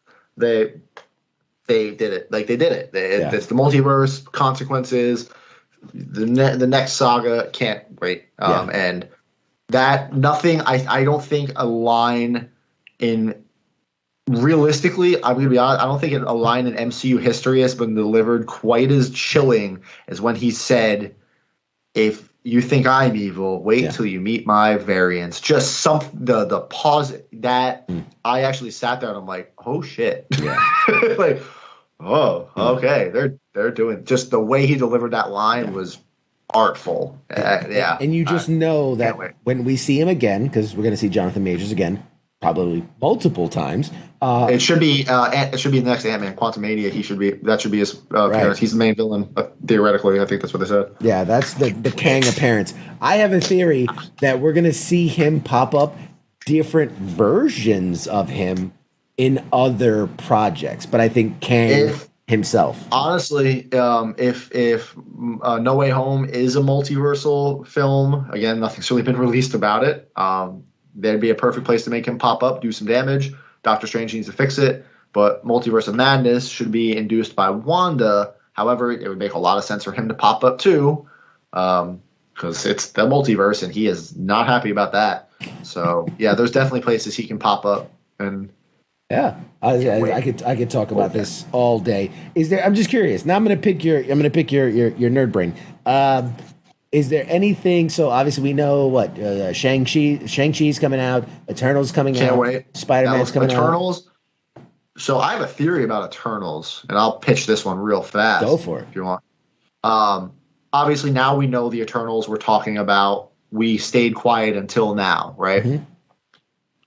They did it. Like they did it. Yeah. It's the multiverse consequences. The next saga can't wait. And that nothing. I don't think a line in realistically. I'm gonna be honest. I don't think a line in MCU history has been delivered quite as chilling as when he said, "If you think I'm evil, wait till you meet my variants." Just the pause that I actually sat there and I'm like, oh shit. Yeah. Like, oh, okay. They're doing just the way he delivered that line was artful. Yeah. And you just know that when we see him again, because we're going to see Jonathan Majors again, probably multiple times. It should be the next Ant-Man, Quantumania. That should be his appearance. Right. He's the main villain, theoretically. I think that's what they said. Yeah, that's the Kang appearance. I have a theory that we're gonna see him pop up different versions of him in other projects, but I think Kang himself. Honestly, if No Way Home is a multiversal film, again, nothing's really been released about it. That'd be a perfect place to make him pop up, do some damage. Doctor Strange needs to fix it, but Multiverse of Madness should be induced by Wanda. However, it would make a lot of sense for him to pop up too, because it's the multiverse, and he is not happy about that. So yeah, there's definitely places he can pop up. And yeah, I could talk about this all day. Is there? I'm just curious. Now I'm gonna pick your nerd brain. Is there anything? So obviously we know what Shang-Chi's coming out, Eternals coming out. Can't wait. Spider-Man's coming Eternals. So I have a theory about Eternals, and I'll pitch this one real fast. Go for it if you want. Obviously now we know the Eternals we're talking about. We stayed quiet until now, right? Mm-hmm.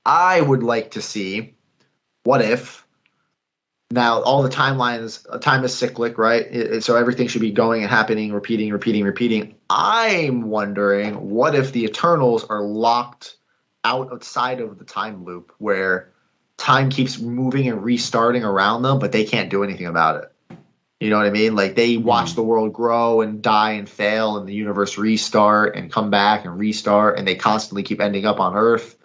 I would like to see what if. Now, all the timelines, time is cyclic, right? So everything should be going and happening, repeating. I'm wondering, what if the Eternals are locked outside of the time loop where time keeps moving and restarting around them, but they can't do anything about it? You know what I mean? Like they watch the world grow and die and fail and the universe restart and come back and restart, and they constantly keep ending up on Earth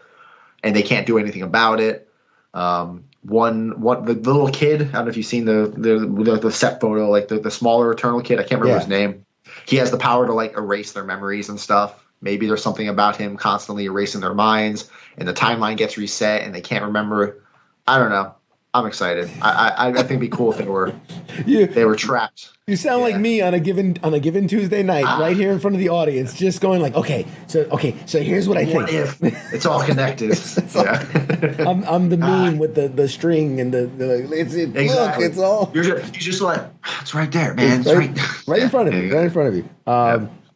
and they can't do anything about it. The little kid, I don't know if you've seen the set photo, like the smaller Eternal kid, I can't remember his name. He has the power to like erase their memories and stuff. Maybe there's something about him constantly erasing their minds, and the timeline gets reset and they can't remember. I don't know. I'm excited. I think it'd be cool if they were trapped. You sound like me on a given Tuesday night, right here in front of the audience, just going like, okay, so here's what I think. What if it's all connected? I'm the meme with the string and exactly. Look, it's all. You're just like, it's right there, man. It's right in front of you. Right in front of you.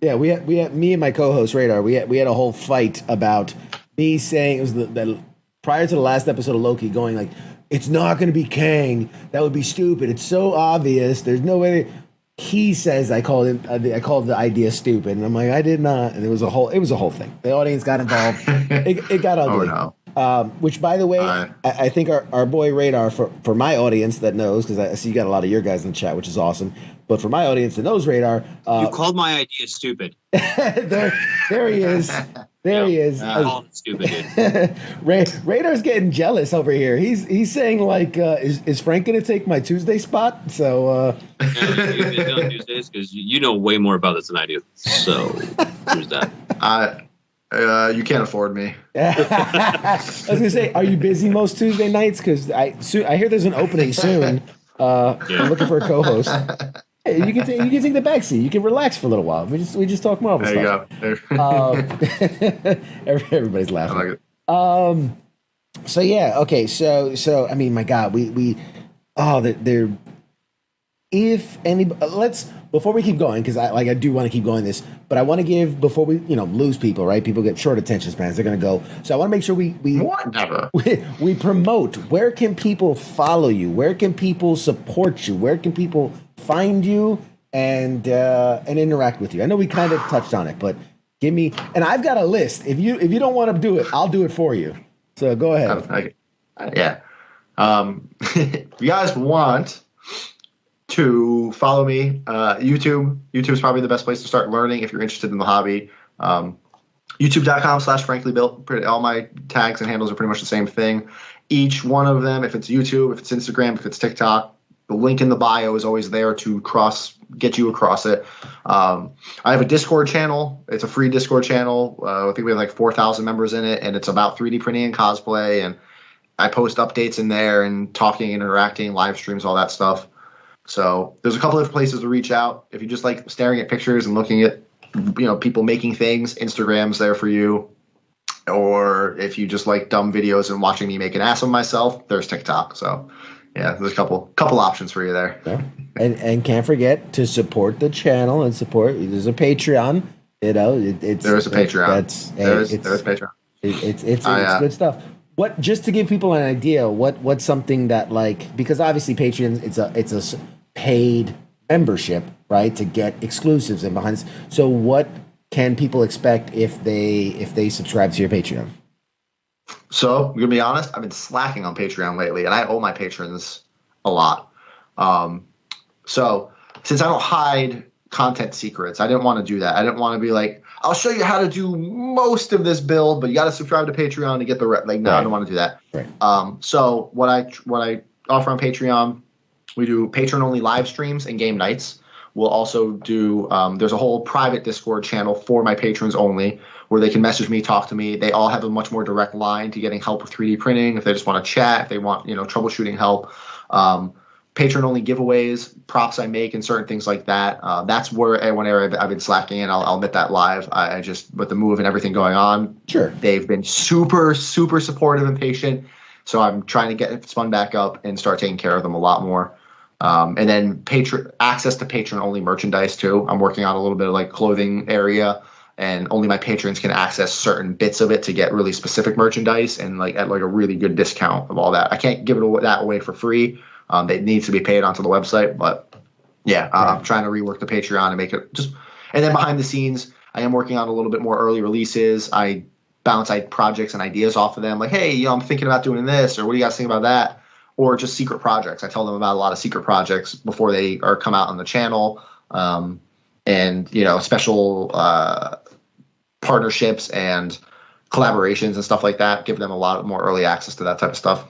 Yeah, we had me and my co-host Radar. We had a whole fight about me saying it was the prior to the last episode of Loki going like, it's not going to be Kang. That would be stupid. It's so obvious. There's no way. He says I called the idea stupid, and I'm like, I did not. And it was a whole thing. The audience got involved. It got ugly. Oh, no. Which, by the way, I think our boy Radar, for my audience that knows, because I see you got a lot of your guys in the chat, which is awesome. But for my audience that knows Radar, you called my idea stupid. there he is. There he is. Stupid. Radar's getting jealous over here. He's saying like, is Frank going to take my Tuesday spot? So Tuesdays on Tuesdays, because you know way more about this than I do. So there's that. You can't afford me. I was going to say, are you busy most Tuesday nights? Because I hear there's an opening soon. I'm looking for a co-host. Hey, you can take the back seat. You can relax for a little while. We just talk Marvel stuff. There you go. Everybody's laughing. I like it. So yeah, okay. So I mean, my God, they're if any. Let's before we keep going, because I do want to keep going this, but I want to give before we lose people. Right, people get short attention spans. They're gonna go. So I want to make sure we promote. Where can people follow you? Where can people support you? Where can people find you and interact with you? I know we kind of touched on it, but give me, and I've got a list. If you don't want to do it, I'll do it for you. So go ahead. Yeah. If you guys want to follow me, YouTube is probably the best place to start learning if you're interested in the hobby. YouTube.com/franklybuilt. All my tags and handles are pretty much the same thing. Each one of them, if it's YouTube, if it's Instagram, if it's TikTok, the link in the bio is always there to get you across it. I have a Discord channel. It's a free Discord channel. I think we have like 4,000 members in it, and it's about 3D printing and cosplay. And I post updates in there and talking, interacting, live streams, all that stuff. So there's a couple of places to reach out. If you just like staring at pictures and looking at people making things, Instagram's there for you. Or if you just like dumb videos and watching me make an ass of myself, there's TikTok. So yeah, there's a couple options for you there. Yeah. And can't forget to support the channel and support. There's a Patreon. There is a Patreon. There's Patreon. It's good stuff. What, just to give people an idea, what's something that, like, because obviously Patreon, it's a paid membership, right, to get exclusives and behind. So what can people expect if they subscribe to your Patreon? So I'm gonna be honest, I've been slacking on Patreon lately, and I owe my patrons a lot. So since I don't hide content secrets, I didn't want to do that. I didn't want to be like, I'll show you how to do most of this build, but you got to subscribe to Patreon to get the rest. Like, no, right. I don't want to do that. Right. So what I offer on Patreon, we do patron only live streams and game nights. We'll also do, there's a whole private Discord channel for my patrons only, where they can message me, talk to me. They all have a much more direct line to getting help with 3D printing. If they just want to chat, if they want, troubleshooting help, patron only giveaways, props I make, and certain things like that. That's where one area I've been slacking in. I'll admit that live. I just, with the move and everything going on, sure, they've been super, super supportive and patient. So I'm trying to get it spun back up and start taking care of them a lot more. And then access to patron only merchandise too. I'm working on a little bit of like clothing area, and only my patrons can access certain bits of it to get really specific merchandise and like at like a really good discount of all that. I can't give that away for free. It needs to be paid onto the website, but yeah, I'm trying to rework the Patreon and make it and then behind the scenes, I am working on a little bit more early releases. I bounce projects and ideas off of them. Like, hey, I'm thinking about doing this, or what do you guys think about that? Or just secret projects. I tell them about a lot of secret projects before they come out on the channel, and special partnerships and collaborations and stuff like that. Give them a lot more early access to that type of stuff.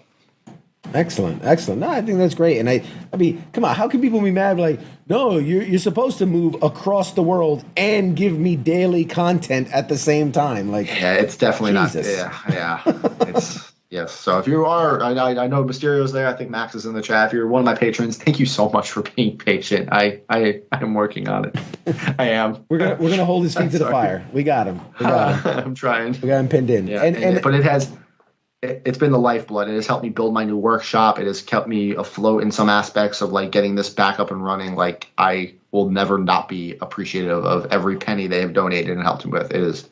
Excellent. No, I think that's great. And I mean, come on, how can people be mad? Like, no, you're supposed to move across the world and give me daily content at the same time. Like, yeah, it's definitely Jesus. not. Yeah, it's. Yes. So if you are, I know Mysterio's there. I think Max is in the chat. If you're one of my patrons, thank you so much for being patient. I am working on it. I am. We're gonna hold his feet to the fire. We got him. I'm trying. We got him pinned in. Yeah, but it's been the lifeblood. It has helped me build my new workshop. It has kept me afloat in some aspects of like getting this back up and running. Like, I will never not be appreciative of every penny they have donated and helped me with. It is.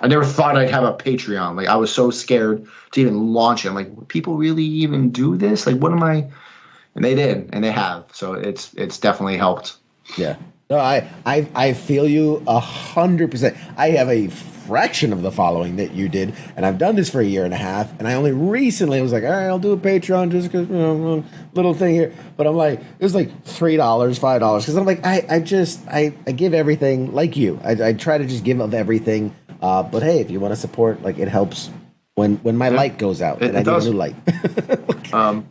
I never thought I'd have a Patreon. Like, I was so scared to even launch it. I'm like, would people really even do this? Like, what am I? And they did, and they have. So it's definitely helped. Yeah. No, I feel you 100%. I have a fraction of the following that you did, and I've done this for a year and a half, and I only recently was like, all right, I'll do a Patreon just because, little thing here. But I'm like, it was like $3, $5, because I'm like, I give everything like you. I try to just give of everything. But hey, if you want to support, like, it helps when my light goes out and I need a new light.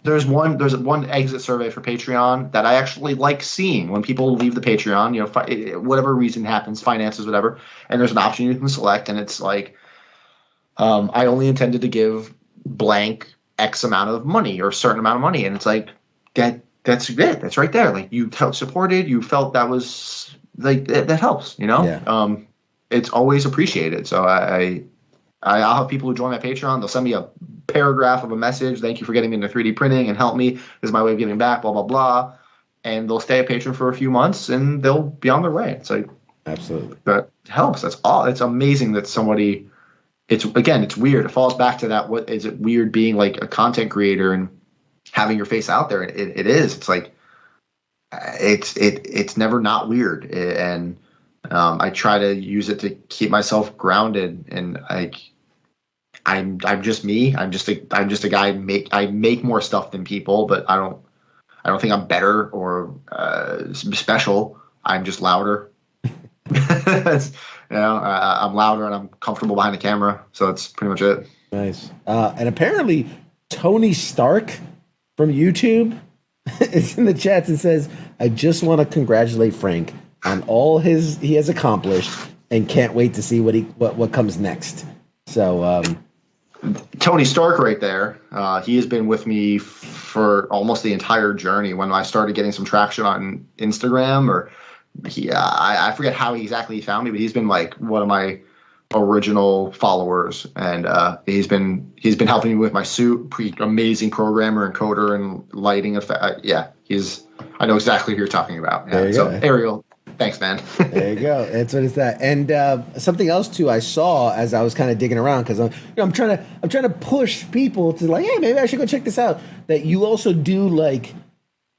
There's one exit survey for Patreon that I actually like seeing when people leave the Patreon, whatever reason happens, finances, whatever. And there's an option you can select, and it's like, I only intended to give blank X amount of money or a certain amount of money. And it's like, that's it. That's right there. Like, you felt supported. You felt that was like, that helps, Yeah. It's always appreciated. So I'll have people who join my Patreon. They'll send me a paragraph of a message. Thank you for getting me into 3D printing and help me. This is my way of giving back, blah, blah, blah. And they'll stay a patron for a few months and they'll be on their way. It's like, absolutely. That helps. That's all. It's amazing that somebody, it's weird. It falls back to that. What is it weird being like a content creator and having your face out there? It is. It's like, it's never not weird. And I try to use it to keep myself grounded, and I'm just me. I'm just a guy. I make more stuff than people, but I don't think I'm better or special. I'm just louder. I'm louder and I'm comfortable behind the camera. So that's pretty much it. Nice. And apparently Tony Stark from YouTube is in the chats and says, I just want to congratulate Frank on all he has accomplished and can't wait to see what comes next. So Tony Stark right there. He has been with me for almost the entire journey. When I started getting some traction on Instagram, or I forget how exactly he found me, but he's been like one of my original followers, and he's been helping me with my suit. Amazing programmer and coder and lighting effect. I know exactly who you're talking about. Yeah. So go. Ariel, thanks, man. There you go. That's what it's that. And something else too, I saw as I was kind of digging around, because I'm trying to push people to like, hey, maybe I should go check this out. That you also do like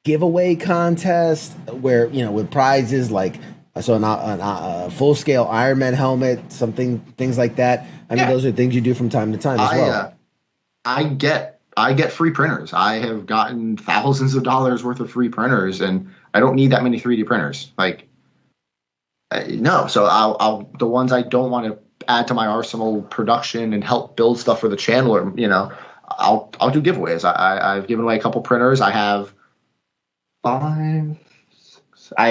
giveaway contests where, with prizes like I saw a full scale Iron Man helmet, things like that. I mean, those are things you do from time to time as well. I get free printers. I have gotten thousands of dollars worth of free printers, and I don't need that many 3D printers. Like, no. So I'll the ones I don't want to add to my arsenal production and help build stuff for the channel, or I'll do giveaways. I've given away a couple printers. I have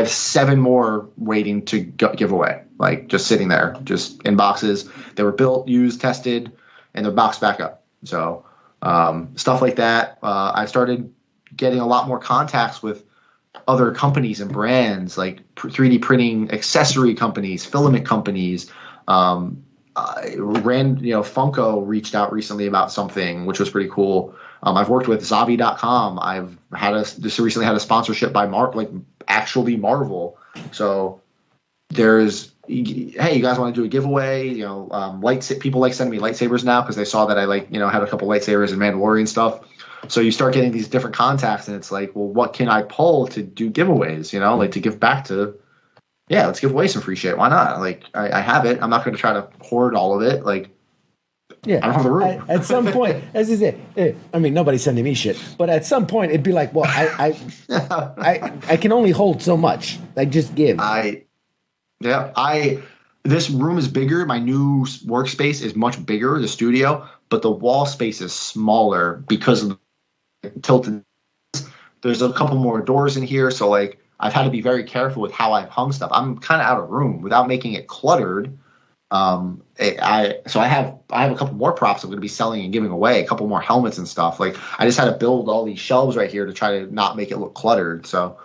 7 more waiting to give away, like just sitting there, just in boxes. They were built, used, tested, and they're boxed back up. So stuff like that. I started getting a lot more contacts with other companies and brands, like 3D printing accessory companies, filament companies. Funko reached out recently about something, which was pretty cool. I've worked with Zavi.com. I've just recently had a sponsorship by actually Marvel. So there's, hey, you guys want to do a giveaway? People like sending me lightsabers now because they saw that I had a couple lightsabers and Mandalorian stuff. So you start getting these different contacts, and it's like, well, what can I pull to do giveaways? To give back to. Yeah, let's give away some free shit. Why not? Like, I have it. I'm not going to try to hoard all of it. Like, I don't have the room. At some point, as is it. I mean, nobody's sending me shit, but at some point, it'd be like, well, I can only hold so much. Like, just give. This room is bigger. My new workspace is much bigger, the studio, but the wall space is smaller because of the tilted. There's a couple more doors in here, so like, I've had to be very careful with how I've hung stuff. I'm kind of out of room without making it cluttered. So I have a couple more props I'm going to be selling and giving away, a couple more helmets and stuff. Like, I just had to build all these shelves right here to try to not make it look cluttered. So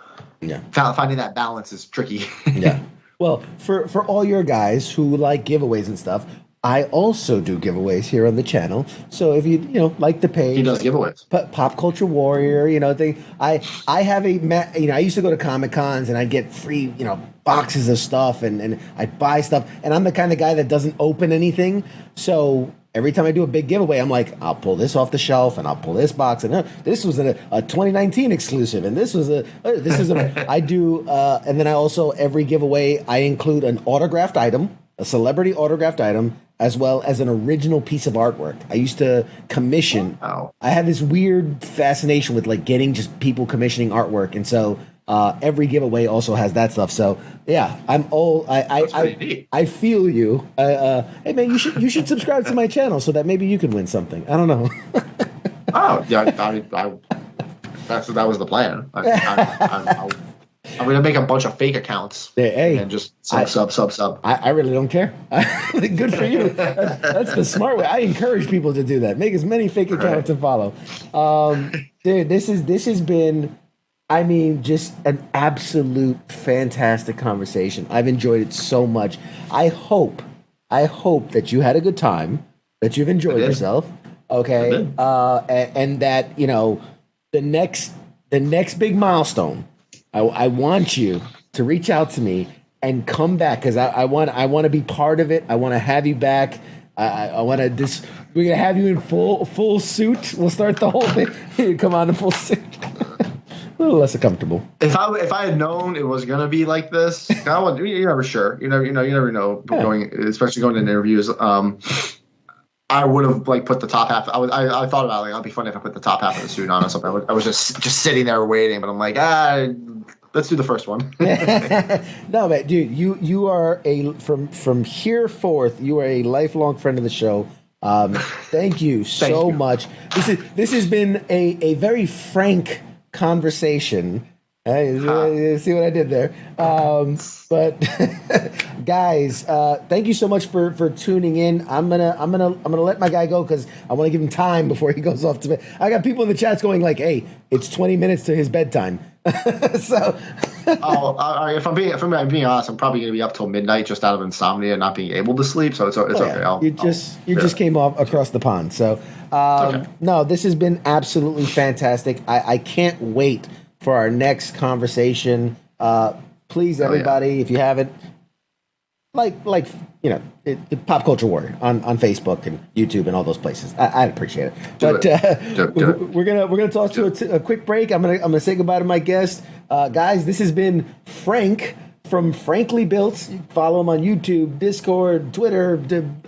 finding that balance is tricky. Yeah. Well, for all your guys who like giveaways and stuff, I also do giveaways here on the channel. So if you like the page, he does giveaways. Pop Culture Warrior, thing. I have I used to go to Comic Cons and I'd get free boxes of stuff and I'd buy stuff. And I'm the kind of guy that doesn't open anything. So every time I do a big giveaway, I'm like, I'll pull this off the shelf and I'll pull this box, and this was a 2019 exclusive, and I do, and then I also, every giveaway I include an autographed item, a celebrity autographed item, as well as an original piece of artwork. I used to commission. Wow. I had this weird fascination with like getting just people commissioning artwork, and so every giveaway also has that stuff. So yeah, I feel you. Hey man, you should subscribe to my channel so that maybe you can win something. I don't know. Oh yeah, that was the plan. I'm going to make a bunch of fake accounts and just sub. I really don't care. Good for you. That's the smart way. I encourage people to do that. Make as many fake accounts to follow. Dude, this has been, just an absolute fantastic conversation. I've enjoyed it so much. I hope that you had a good time, that you've enjoyed yourself. Okay. And that, the next big milestone, I want you to reach out to me and come back, because I want to be part of it. I want to have you back. I want to we're gonna have you in full suit. We'll start the whole thing. You come on in full suit. A little less comfortable. If I had known it was gonna be like this, you're never sure. You never know. Yeah. Especially going to interviews. I would have like put the top half. I thought about like, it'd be funny if I put the top half of the suit on or something. I was just sitting there waiting, but I'm like, let's do the first one. No, man, dude, you are from here forth. You are a lifelong friend of the show. Thank you so much. This has been a very frank conversation. See what I did there? But guys, thank you so much for tuning in. I'm gonna let my guy go because I want to give him time before he goes off to bed. I got people in the chats going like, "Hey, it's 20 minutes to his bedtime." So, if I'm being honest, I'm probably gonna be up till midnight just out of insomnia and not being able to sleep. So it's okay. You just came off across the pond. So, okay. No, this has been absolutely fantastic. I can't wait for our next conversation. Please, everybody, if you haven't, Pop Culture Warrior on Facebook and YouTube and all those places. I'd appreciate it. But we're gonna toss to a quick break. I'm gonna say goodbye to my guest, guys. This has been Frank from Frankly Built. Follow him on YouTube, Discord, Twitter,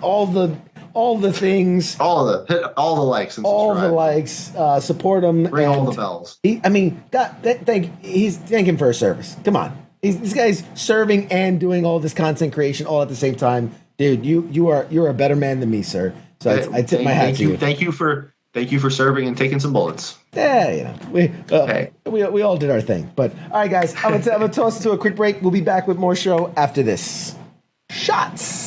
all the things, all the likes, and all the likes. Support him. Ring all the bells. Thank him for his service. Come on, this guy's serving and doing all this content creation all at the same time, dude. You're a better man than me, sir. So I tip my hat to you. Thank you for serving and taking some bullets. Yeah, we all did our thing. But all right, guys, I'm gonna toss it to a quick break. We'll be back with more show after this. Shots.